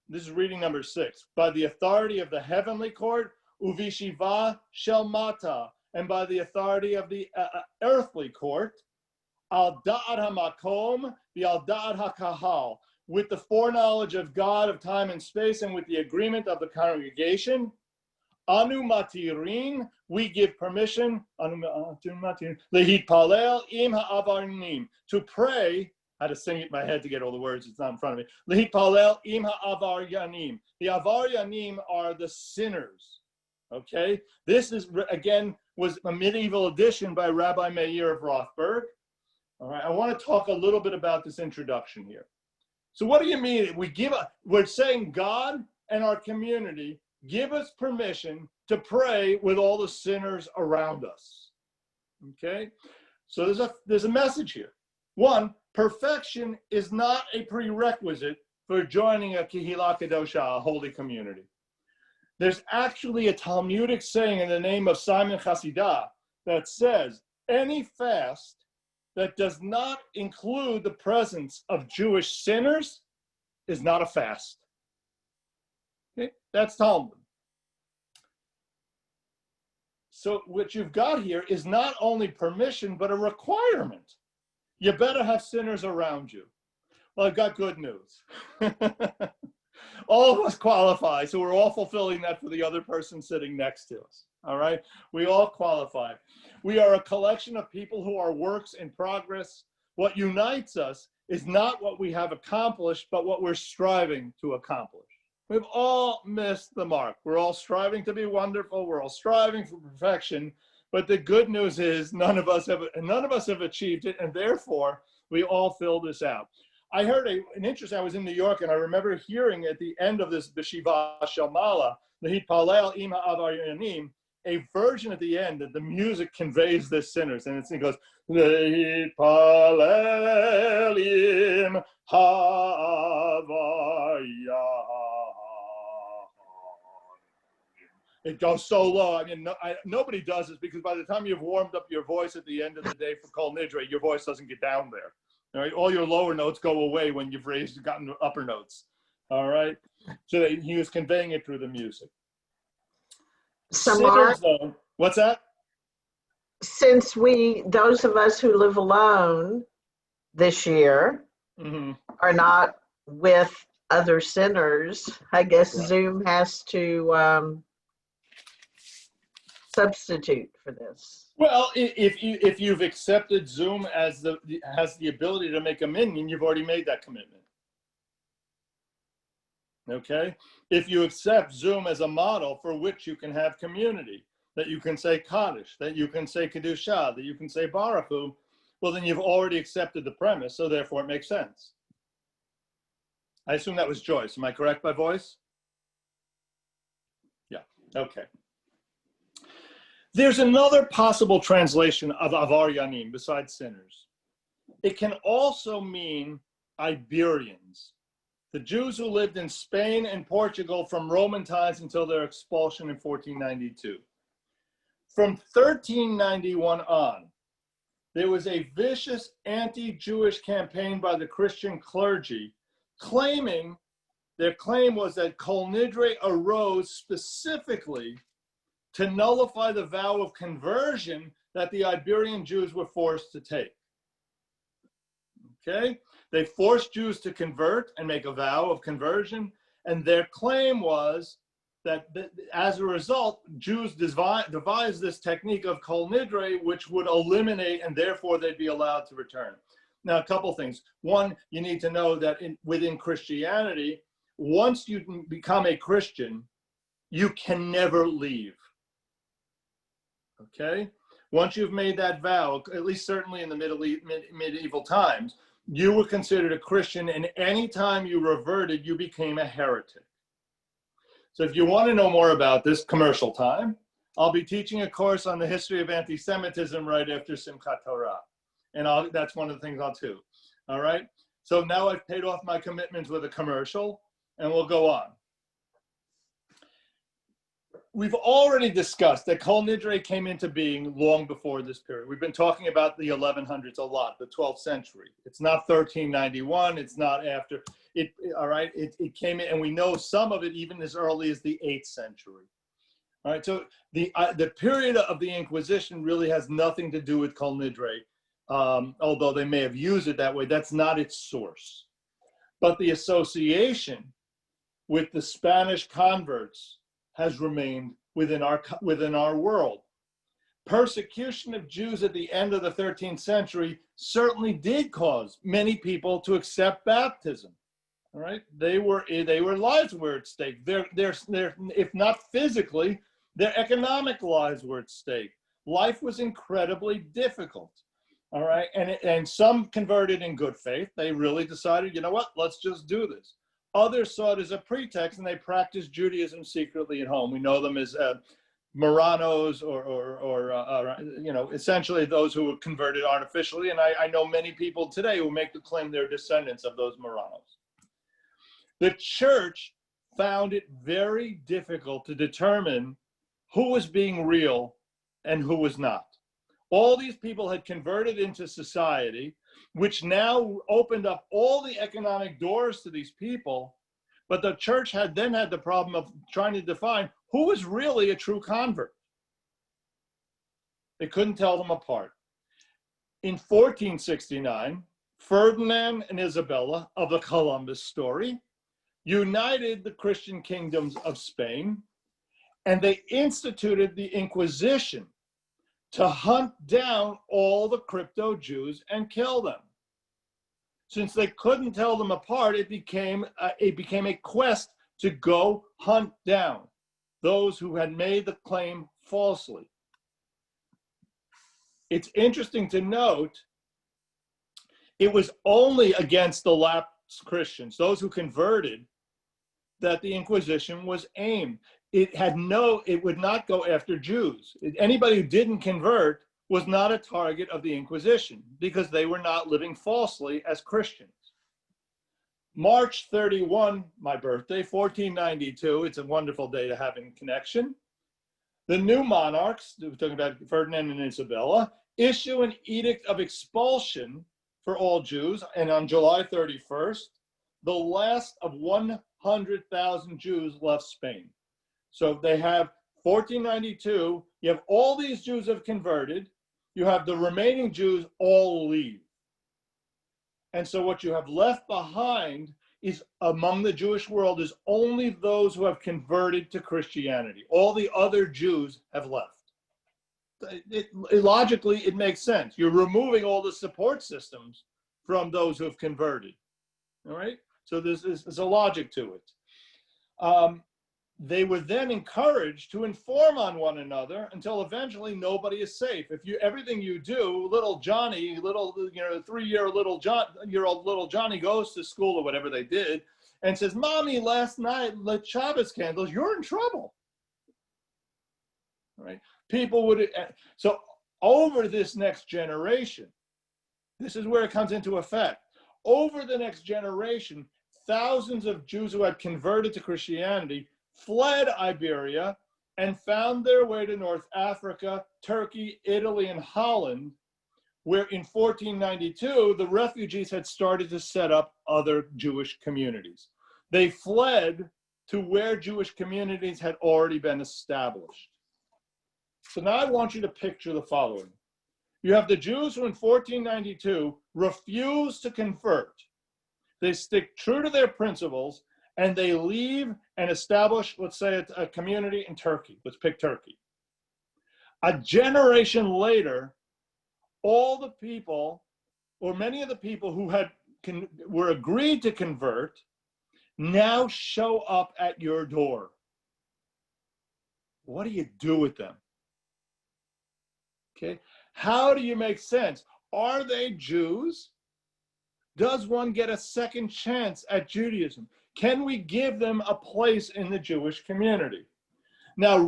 this is reading number 6, by the authority of the heavenly court, Uvishiva shel Mata, and by the authority of the earthly court, al da'at hamakom, the al da'at hakahal, with the foreknowledge of God of time and space and with the agreement of the congregation, anu matirin, we give permission, lehit palel im ha'avarnim, to pray. I had to sing it in my head to get all the words. It's not in front of me. Lehit palel im ha'avaryanim. The avaryanim are the sinners. Okay, this is again was a medieval edition by Rabbi Meir of Rothberg. All right, I want to talk a little bit about this introduction here. So what do you mean? We're saying God and our community give us permission to pray with all the sinners around us. Okay, so there's a message here. One, perfection is not a prerequisite for joining a Kehillah Kadosha, a holy community. There's actually a Talmudic saying in the name of Simon Chasidah that says any fast that does not include the presence of Jewish sinners is not a fast. Okay? That's Talmud. So what you've got here is not only permission, but a requirement. You better have sinners around you. Well, I've got good news. All of us qualify, so we're all fulfilling that for the other person sitting next to us. All right? We all qualify. We are a collection of people who are works in progress. What unites us is not what we have accomplished, but what we're striving to accomplish. We've all missed the mark. We're all striving to be wonderful. We're all striving for perfection. But the good news is none of us have achieved it, and therefore we all fill this out. I heard an interesting, I was in New York, and I remember hearing at the end of this B'Shiva Shamala, the Hitpalel Im Ha'avaryanim, a version at the end that the music conveys this sinners, and it goes, Hitpalel Im Ha'avaryanim. It goes so low. I mean, nobody does this because by the time you've warmed up your voice at the end of the day for Kol Nidre, your voice doesn't get down there. All right, all your lower notes go away when you've gotten to upper notes. All right, so he was conveying it through the music. Samar, Sinners, though, what's that? since those of us who live alone this year are not with other sinners, I guess Right. Zoom has to substitute for this. Well, if you've accepted Zoom has the ability to make a minion, you've already made that commitment. Okay? If you accept Zoom as a model for which you can have community, that you can say Kaddish, that you can say Kedusha, that you can say Baruch Hu, well, then you've already accepted the premise, so therefore it makes sense. I assume that was Joyce. Am I correct by voice? Yeah, okay. There's another possible translation of Avaryanim besides sinners. It can also mean Iberians, the Jews who lived in Spain and Portugal from Roman times until their expulsion in 1492. From 1391 on, there was a vicious anti-Jewish campaign by the Christian clergy their claim was that Kol Nidre arose specifically to nullify the vow of conversion that the Iberian Jews were forced to take. Okay? They forced Jews to convert and make a vow of conversion, and their claim was that as a result, Jews devised this technique of Kol Nidre, which would eliminate, and therefore they'd be allowed to return. Now, a couple things. One, you need to know that within Christianity, once you become a Christian, you can never leave. Okay? Once you've made that vow, at least certainly in the medieval times, you were considered a Christian, and any time you reverted, you became a heretic. So if you want to know more about this, commercial time, I'll be teaching a course on the history of anti-Semitism right after Simchat Torah. And that's one of the things I'll do. All right? So now I've paid off my commitments with a commercial, and we'll go on. We've already discussed that Kol Nidre came into being long before this period. We've been talking about the 1100s a lot, the 12th century. It's not 1391. It's not after. All right? It came in, and we know some of it even as early as the 8th century. All right? So the period of the Inquisition really has nothing to do with Kol Nidre. Although they may have used it that way, that's not its source. But the association with the Spanish converts has remained within our world. Persecution of Jews at the end of the 13th century certainly did cause many people to accept baptism. All right, their lives were at stake. Their if not physically, their economic lives were at stake. Life was incredibly difficult. All right. And some converted in good faith. They really decided, you know what, let's just do this. Others saw it as a pretext and they practiced Judaism secretly at home. We know them as Marranos or you know, essentially those who were converted artificially. And I know many people today who make the claim they're descendants of those Marranos. The church found it very difficult to determine who was being real and who was not. All these people had converted into society, which now opened up all the economic doors to these people. But the church had then had the problem of trying to define who was really a true convert. They couldn't tell them apart. In 1469, Ferdinand and Isabella of the Columbus story united the Christian kingdoms of Spain, and they instituted the Inquisition to hunt down all the crypto Jews and kill them. Since they couldn't tell them apart, it became a quest to go hunt down those who had made the claim falsely. It's interesting to note, it was only against the lapsed Christians, those who converted, that the Inquisition was aimed. It would not go after Jews. Anybody who didn't convert was not a target of the Inquisition because they were not living falsely as Christians. March 31, my birthday, 1492, it's a wonderful day to have in connection. The new monarchs, we're talking about Ferdinand and Isabella, issue an edict of expulsion for all Jews, and on July 31st, the last of 100,000 Jews left Spain. So they have 1492, you have all these Jews have converted, you have the remaining Jews all leave. And so what you have left behind is, among the Jewish world, is only those who have converted to Christianity. All the other Jews have left. Logically, it makes sense. You're removing all the support systems from those who have converted. All right? So there's a logic to it. They were then encouraged to inform on one another until eventually nobody is safe. If everything you do, little Johnny, 3-year-old little Johnny goes to school or whatever they did and says, "Mommy, last night lit Shabbos candles," you're in trouble. Right? People would, so over this next generation, this is where it comes into effect. Over the next generation, thousands of Jews who had converted to Christianity fled Iberia and found their way to North Africa, Turkey, Italy, and Holland, where in 1492, the refugees had started to set up other Jewish communities. They fled to where Jewish communities had already been established. So now I want you to picture the following. You have the Jews who in 1492 refuse to convert. They stick true to their principles, and they leave and establish, let's say, a community in Turkey. Let's pick Turkey. A generation later, all the people, or many of the people who were agreed to convert, now show up at your door. What do you do with them? Okay, how do you make sense? Are they Jews? Does one get a second chance at Judaism? Can we give them a place in the Jewish community? Now,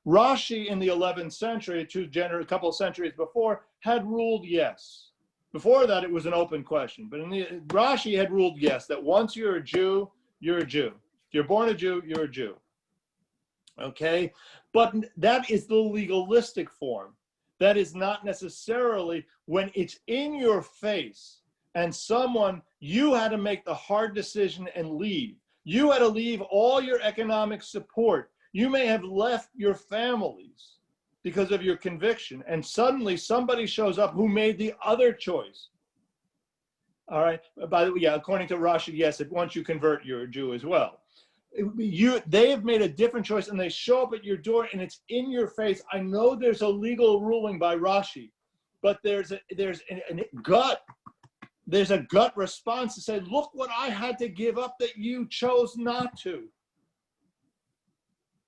Rashi in the 11th century, a couple of centuries before, had ruled yes. Before that, it was an open question. But Rashi had ruled yes, that once you're a Jew, you're a Jew. If you're born a Jew, you're a Jew. Okay? But that is the legalistic form. That is not necessarily when it's in your face and you had to make the hard decision and leave. You had to leave all your economic support. You may have left your families because of your conviction, and suddenly somebody shows up who made the other choice. All right. By the way, yeah, according to Rashi, yes, once you convert, you're a Jew as well. They have made a different choice, and they show up at your door, and it's in your face. I know there's a legal ruling by Rashi, but there's a gut response to say, look what I had to give up that you chose not to.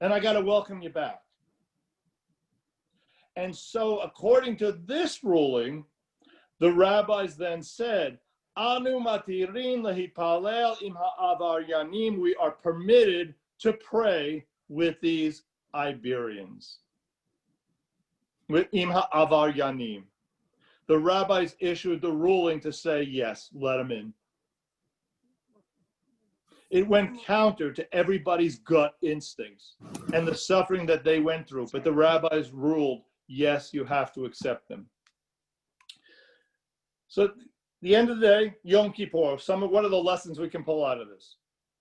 And I got to welcome you back. And so according to this ruling, The rabbis then said, Anu matirin lehipalel im ha'avaryanim. We are permitted to pray with these Iberians. With im ha'avaryanim. The rabbis issued the ruling to say, yes, let them in. It went counter to everybody's gut instincts and the suffering that they went through. But the rabbis ruled, yes, you have to accept them. So at the end of the day, Yom Kippur, what are the lessons we can pull out of this?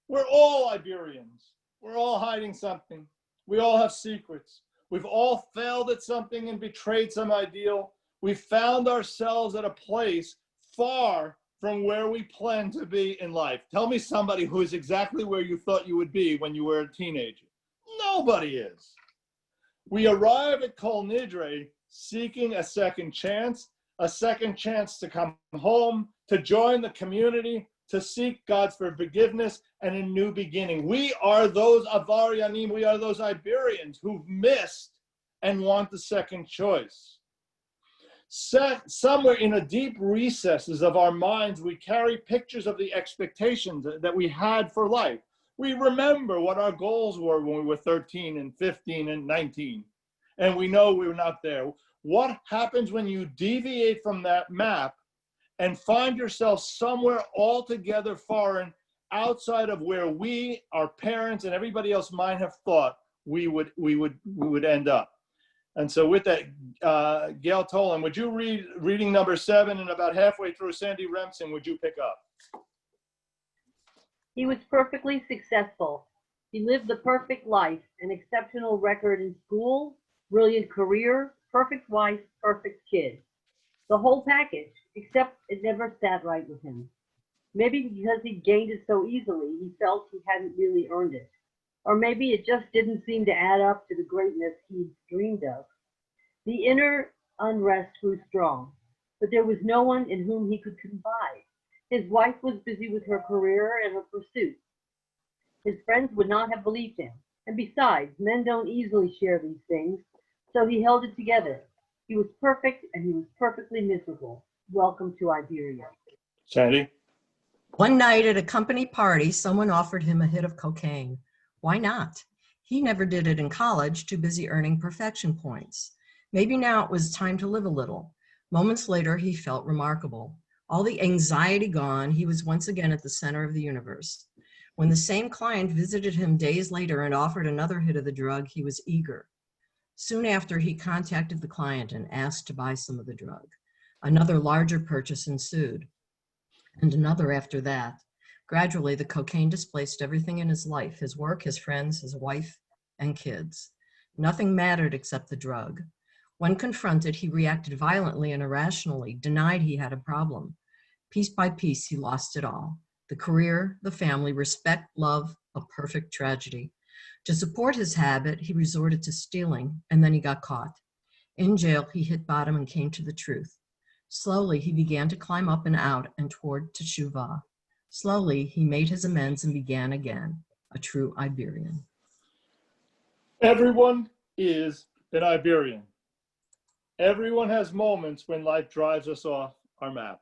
We're all Iberians. We're all hiding something. We all have secrets. We've all failed at something and betrayed some ideal. We found ourselves at a place far from where we plan to be in life. Tell me somebody who is exactly where you thought you would be when you were a teenager. Nobody is. We arrive at Kol Nidre seeking a second chance to come home, to join the community, to seek God's forgiveness and a new beginning. We are those Avaryanim, we are those Iberians who've missed and want the second choice. Somewhere in the deep recesses of our minds, we carry pictures of the expectations that we had for life. We remember what our goals were when we were 13 and 15 and 19, and we know we were not there. What happens when you deviate from that map and find yourself somewhere altogether foreign, outside of where we, our parents, and everybody else might have thought we would end up? And so with that, Gail Tolan, would you read reading number 7, and about halfway through, Sandy Remsen, would you pick up? He was perfectly successful. He lived the perfect life, an exceptional record in school, brilliant career, perfect wife, perfect kid. The whole package, except it never sat right with him. Maybe because he gained it so easily, he felt he hadn't really earned it. Or maybe it just didn't seem to add up to the greatness he'd dreamed of. The inner unrest grew strong, but there was no one in whom he could confide. His wife was busy with her career and her pursuits. His friends would not have believed him. And besides, men don't easily share these things, so he held it together. He was perfect, and he was perfectly miserable. Welcome to Iberia. Sandy? One night at a company party, someone offered him a hit of cocaine. Why not? He never did it in college, too busy earning perfection points. Maybe now it was time to live a little. Moments later, he felt remarkable. All the anxiety gone, he was once again at the center of the universe. When the same client visited him days later and offered another hit of the drug, he was eager. Soon after, he contacted the client and asked to buy some of the drug. Another larger purchase ensued, and another after that. Gradually, the cocaine displaced everything in his life, his work, his friends, his wife, and kids. Nothing mattered except the drug. When confronted, he reacted violently and irrationally, denied he had a problem. Piece by piece, he lost it all. The career, the family, respect, love, a perfect tragedy. To support his habit, he resorted to stealing, and then he got caught. In jail, he hit bottom and came to the truth. Slowly, he began to climb up and out and toward teshuvah. Slowly, he made his amends and began again, a true Iberian. Everyone is an Iberian. Everyone has moments when life drives us off our map.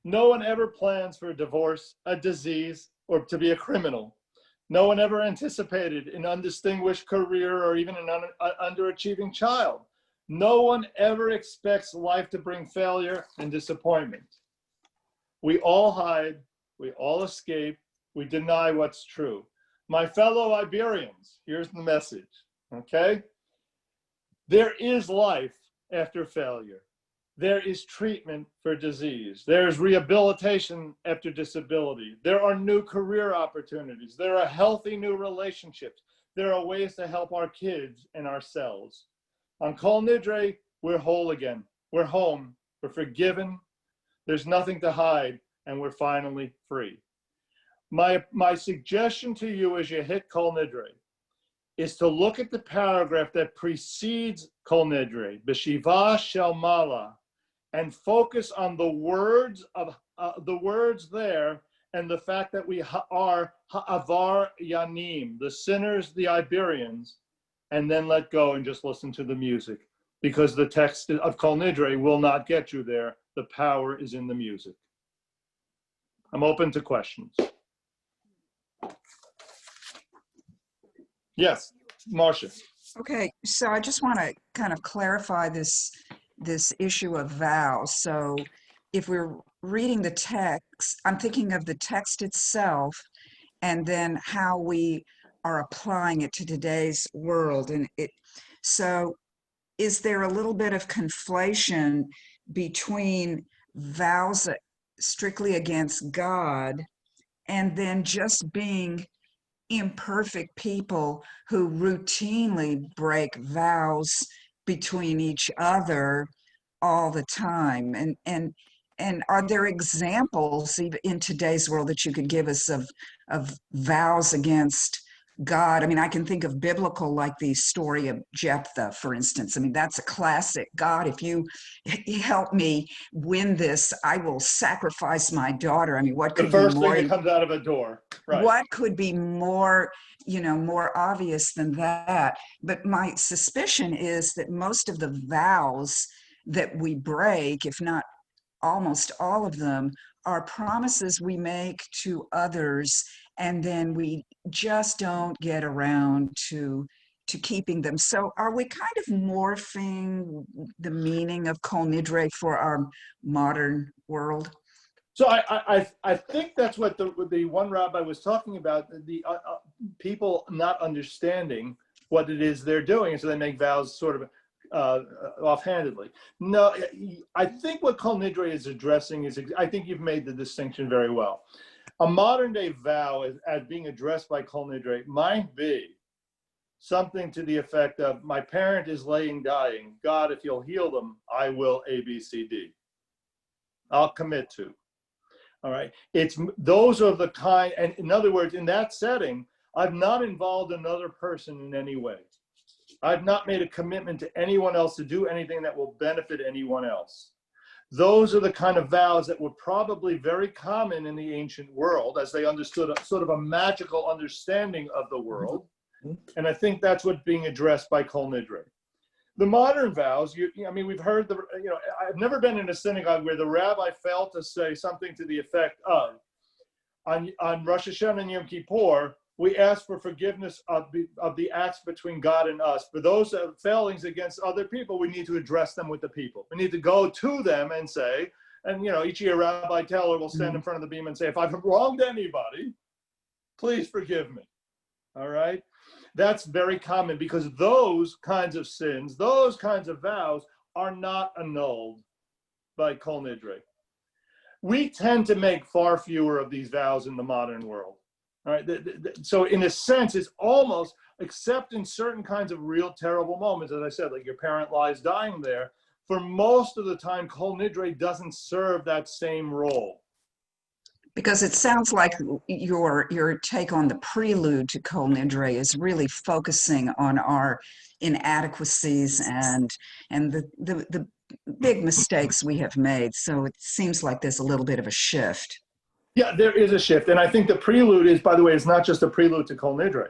No one ever plans for a divorce, a disease, or to be a criminal. No one ever anticipated an undistinguished career or even an underachieving child. No one ever expects life to bring failure and disappointment. We all hide, we all escape, we deny what's true. My fellow Iberians, here's the message, okay? There is life after failure. There is treatment for disease. There is rehabilitation after disability. There are new career opportunities. There are healthy new relationships. There are ways to help our kids and ourselves. On Kol Nidre, we're whole again. We're home. We're forgiven. There's nothing to hide, and we're finally free. My suggestion to you as you hit Kol Nidre is to look at the paragraph that precedes Kol Nidre, B'Shiva Shel Mala, and focus on the words there and the fact that we are Ha'avar Yanim, the sinners, the Iberians, and then let go and just listen to the music, because the text of Kol Nidre will not get you there. the power is in the music. I'm open to questions. Yes, Marcia. Okay, so I just want to kind of clarify this issue of vows. So if we're reading the text, I'm thinking of the text itself and then how we are applying it to today's world. And so is there a little bit of conflation between vows strictly against God and then just being imperfect people who routinely break vows between each other all the time? And are there examples even in today's world that you could give us of vows against God? I mean, I can think of biblical, like the story of Jephthah, for instance. I mean, that's a classic. God, if you help me win this, I will sacrifice my daughter. I mean, what The could be first thing more? that comes out of a door, right? What could be more, more obvious than that? But my suspicion is that most of the vows that we break, if not almost all of them, are promises we make to others, and then we just don't get around to keeping them. So are we kind of morphing the meaning of Kol Nidre for our modern world? So I think that's what the one rabbi was talking about, the people not understanding what it is they're doing, and so they make vows sort of offhandedly. No, I think what Kol Nidre is addressing is, I think you've made the distinction very well. A modern day vow as being addressed by Kol Nidre might be something to the effect of, my parent is laying dying. God, if you'll heal them, I will A, B, C, D. I'll commit to. All right. Those are the kind, and in other words, in that setting, I've not involved another person in any way. I've not made a commitment to anyone else to do anything that will benefit anyone else. Those are the kind of vows that were probably very common in the ancient world, as they understood sort of a magical understanding of the world. And I think that's what's being addressed by Kol Nidre. The modern vows, I mean, we've heard I've never been in a synagogue where the rabbi failed to say something to the effect of, on Rosh Hashanah and Yom Kippur, we ask for forgiveness of the acts between God and us. For those failings against other people, we need to address them with the people. We need to go to them and say, and each year Rabbi Teller will stand in front of the beam and say, if I've wronged anybody, please forgive me. All right? That's very common, because those kinds of sins, those kinds of vows are not annulled by Kol Nidre. We tend to make far fewer of these vows in the modern world. All right. So in a sense, it's almost, except in certain kinds of real terrible moments, as I said, like your parent lies dying there, for most of the time, Kol Nidre doesn't serve that same role. Because it sounds like your take on the prelude to Kol Nidre is really focusing on our inadequacies and the big mistakes we have made. So it seems like there's a little bit of a shift. Yeah, there is a shift. And I think the prelude is, by the way, it's not just a prelude to Kol Nidre.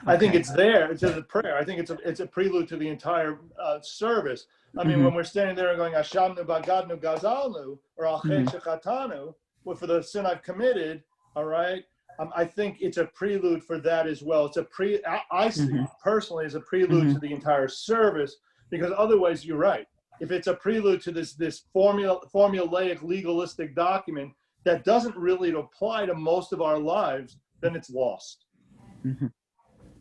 I think it's there. It's a prayer. I think it's a prelude to the entire service. I mean, when we're standing there and going, Ashamnu bagadnu gazalnu, or al chet shechatanu, well, for the sin I've committed, all right, I think it's a prelude for that as well. It's I see personally as a prelude to the entire service, because otherwise, you're right. If it's a prelude to this formulaic legalistic document that doesn't really apply to most of our lives, then it's lost.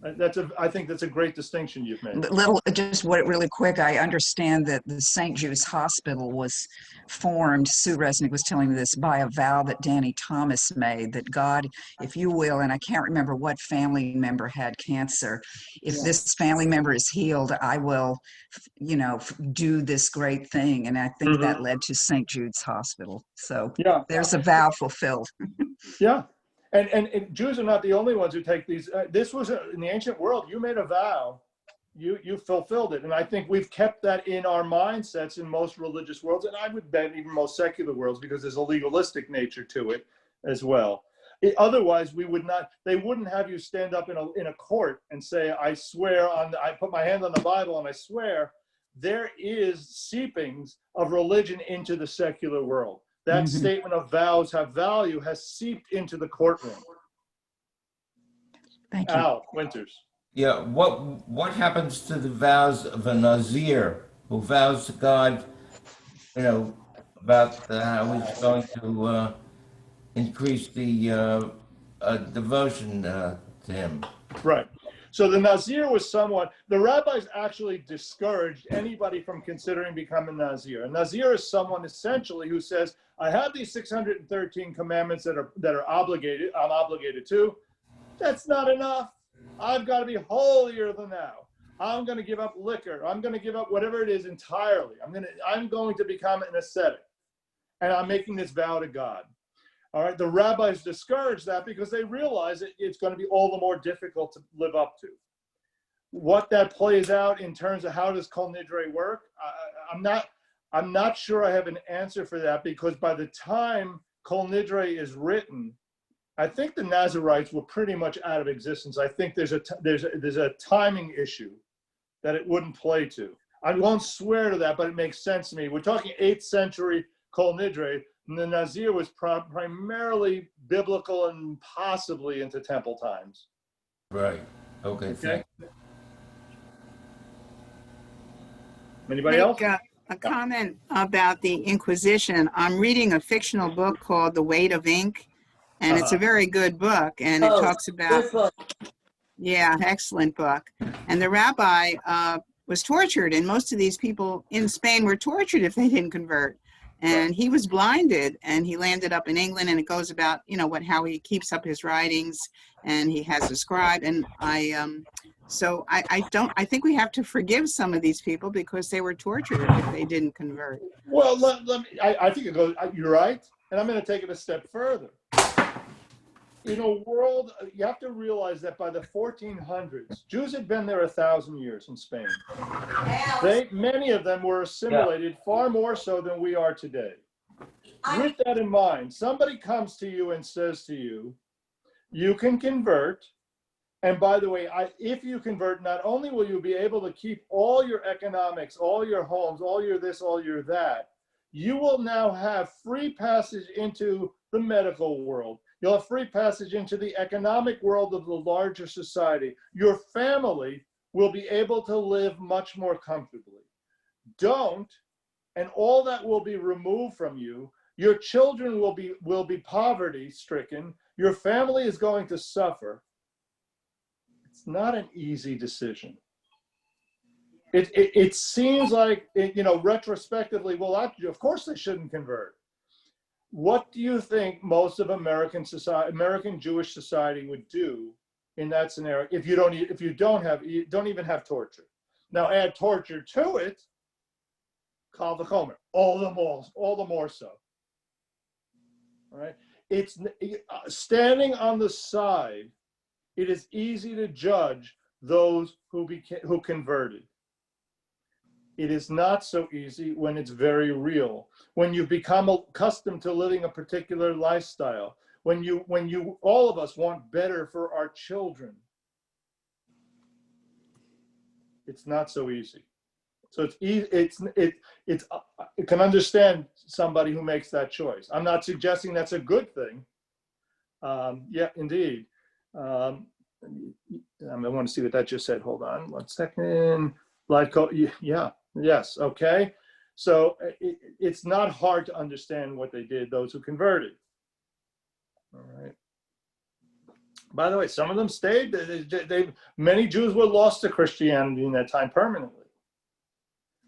I think that's a great distinction you've made. Really quick, I understand that the St. Jude's Hospital was formed, Sue Resnick was telling me this, by a vow that Danny Thomas made, that God, if you will, and I can't remember what family member had cancer, if this family member is healed, I will, do this great thing. And I think that led to St. Jude's Hospital. So there's a vow fulfilled. Yeah. And Jews are not the only ones who take these. This was in the ancient world. You made a vow, you fulfilled it, and I think we've kept that in our mindsets in most religious worlds, and I would bet even most secular worlds, because there's a legalistic nature to it as well. Otherwise, we would not. They wouldn't have you stand up in a court and say, "I swear on." I put my hand on the Bible and I swear there is seepings of religion into the secular world. That statement of vows have value has seeped into the courtroom. Thank you. Al Winters. Yeah, what happens to the vows of a Nazir who vows to God, you know, about how he's going to increase the devotion to him? Right. So the Nazir was someone, the rabbis actually discouraged anybody from considering becoming a Nazir. A Nazir is someone essentially who says, I have these 613 commandments that are obligated, I'm obligated to. That's not enough. I've got to be holier than thou. I'm going to give up liquor. I'm going to give up whatever it is entirely. I'm going to become an ascetic. And I'm making this vow to God. All right, the rabbis discourage that because they realize it's going to be all the more difficult to live up to. What that plays out in terms of how does Kol Nidre work, I'm not sure I have an answer for that, because by the time Kol Nidre is written, I think the Nazarites were pretty much out of existence. I think there's a timing issue that it wouldn't play to. I won't swear to that, but it makes sense to me. We're talking 8th century Kol Nidre. And the Nazir was primarily biblical and possibly into temple times. Right. Okay. Okay. Anybody else? A comment about the Inquisition. I'm reading a fictional book called The Weight of Ink, and it's a very good book. And it talks about, yeah, excellent book. And the rabbi was tortured, and most of these people in Spain were tortured if they didn't convert. And he was blinded, and he landed up in England, and it goes about, you know, how he keeps up his writings, and he has a scribe. And I think we have to forgive some of these people because they were tortured if they didn't convert. Well, I think it goes, you're right. And I'm going to take it a step further. In a world, you have to realize that by the 1400s, Jews had been there 1,000 years in Spain. Many of them were assimilated far more so than we are today. With that in mind, somebody comes to you and says to you, you can convert. And by the way, if you convert, not only will you be able to keep all your economics, all your homes, all your this, all your that, you will now have free passage into the medical world. You'll have free passage into the economic world of the larger society. Your family will be able to live much more comfortably. Don't, and all that will be removed from you. Your children will be poverty stricken. Your family is going to suffer. It's not an easy decision. It seems like, retrospectively, well, of course they shouldn't convert. What do you think most of American Jewish society would do in that scenario if you don't even have torture? Now add torture to it, kal v'chomer, all the more so. All right, it's standing on the side. It is easy to judge those who converted. It is not so easy when it's very real. When you become accustomed to living a particular lifestyle, when all of us want better for our children, it's not so easy. So I can understand somebody who makes that choice. I'm not suggesting that's a good thing. Yeah, indeed. I want to see what that just said. Hold on 1 second. Yeah. Yes, okay. So it's not hard to understand what they did, those who converted. All right. By the way, some of them stayed. Many Jews were lost to Christianity in that time permanently.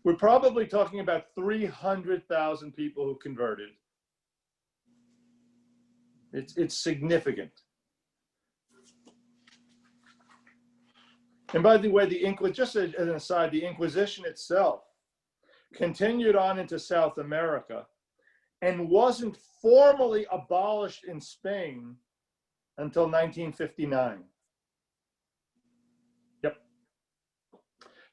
We're probably talking about 300,000 people who converted. It's significant. And by the way, just as an aside, the Inquisition itself continued on into South America and wasn't formally abolished in Spain until 1959. Yep.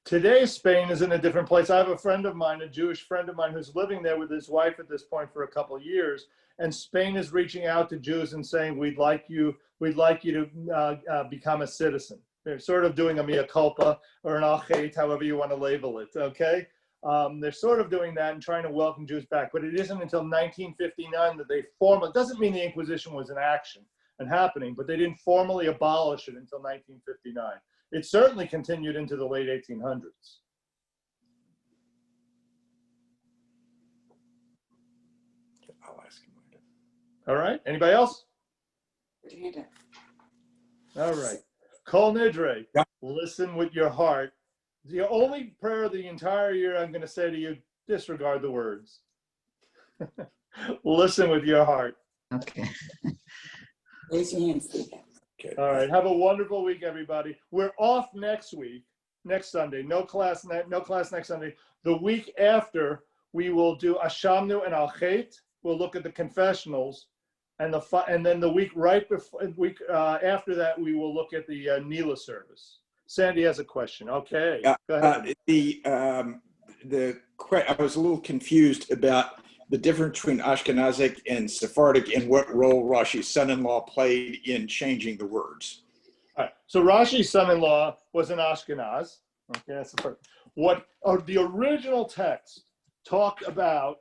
Today, Spain is in a different place. I have a friend of mine, a Jewish friend of mine, who's living there with his wife at this point for a couple of years. And Spain is reaching out to Jews and saying, we'd like you to become a citizen. They're sort of doing a mea culpa or an achet, however you want to label it, okay? They're sort of doing that and trying to welcome Jews back, but it isn't until 1959 that they formally, it doesn't mean the Inquisition was in action and happening, but they didn't formally abolish it until 1959. It certainly continued into the late 1800s. I'll ask him later. All right, anybody else? All right. Kol Nidre, listen with your heart. The only prayer of the entire year I'm going to say to you, disregard the words. Listen with your heart. Okay. Raise your hand, Steve. Okay. All right. Have a wonderful week, everybody. We're off next week, next Sunday. No class next Sunday. The week after, we will do Ashamnu and Al Chet. We'll look at the confessionals. And then the week after that, we will look at the Nila service. Sandy has a question. Okay, go ahead. I was a little confused about the difference between Ashkenazic and Sephardic and what role Rashi's son-in-law played in changing the words. All right. So Rashi's son-in-law was an Ashkenaz. Okay, that's the first. The original text talked about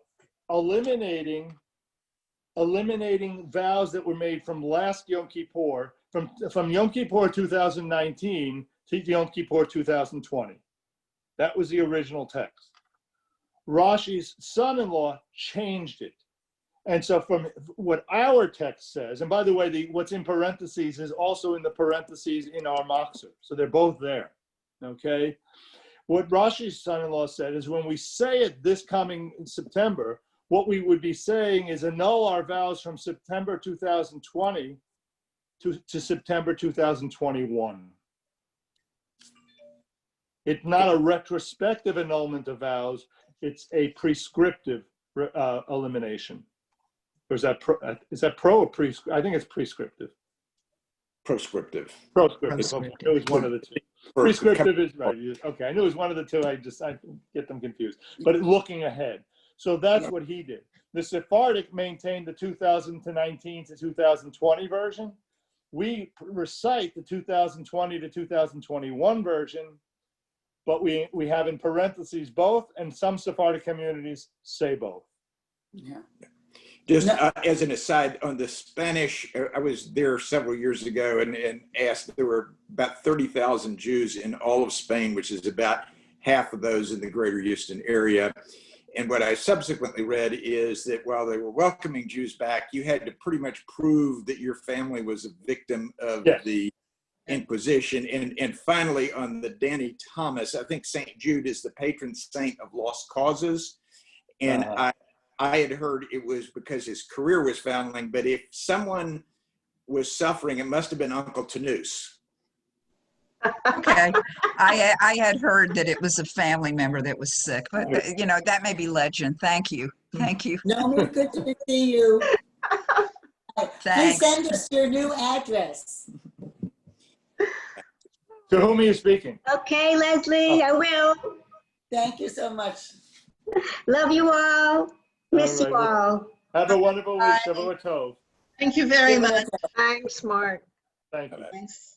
eliminating vows that were made from last Yom Kippur, from Yom Kippur 2019 to Yom Kippur 2020. That was the original text. Rashi's son-in-law changed it. And so from what our text says, and by the way, what's in parentheses is also in the parentheses in our Machzor. So they're both there, okay? What Rashi's son-in-law said is when we say it this coming September, what we would be saying is annul our vows from September 2020 to September 2021. It's not a retrospective annulment of vows, it's a prescriptive elimination. Or is that pro or prescriptive? I think it's prescriptive. Proscriptive. Proscriptive. Okay. It was one of the two. Prescriptive is right. Okay, I knew it was one of the two. I get them confused. But looking ahead. So that's what he did. The Sephardic maintained the 2019 to 2020 version. We recite the 2020 to 2021 version, but we have in parentheses both, and some Sephardic communities say both. Yeah. Just as an aside, on the Spanish, I was there several years ago and asked, there were about 30,000 Jews in all of Spain, which is about half of those in the greater Houston area. And what I subsequently read is that while they were welcoming Jews back, you had to pretty much prove that your family was a victim of the Inquisition. And finally, on the Danny Thomas, I think St. Jude is the patron saint of lost causes. And I had heard it was because his career was failing, but if someone was suffering, it must have been Uncle Tanus. Okay, I had heard that it was a family member that was sick, but that may be legend. Thank you. Naomi, good to see you. Thanks. Please send us your new address. To whom are you speaking? Okay, Leslie, I will. Thank you so much. Love you all. Miss you all. Have a wonderful week. Shavua Tov. Thank you very much. Thanks, Mark. Thank you. Thanks.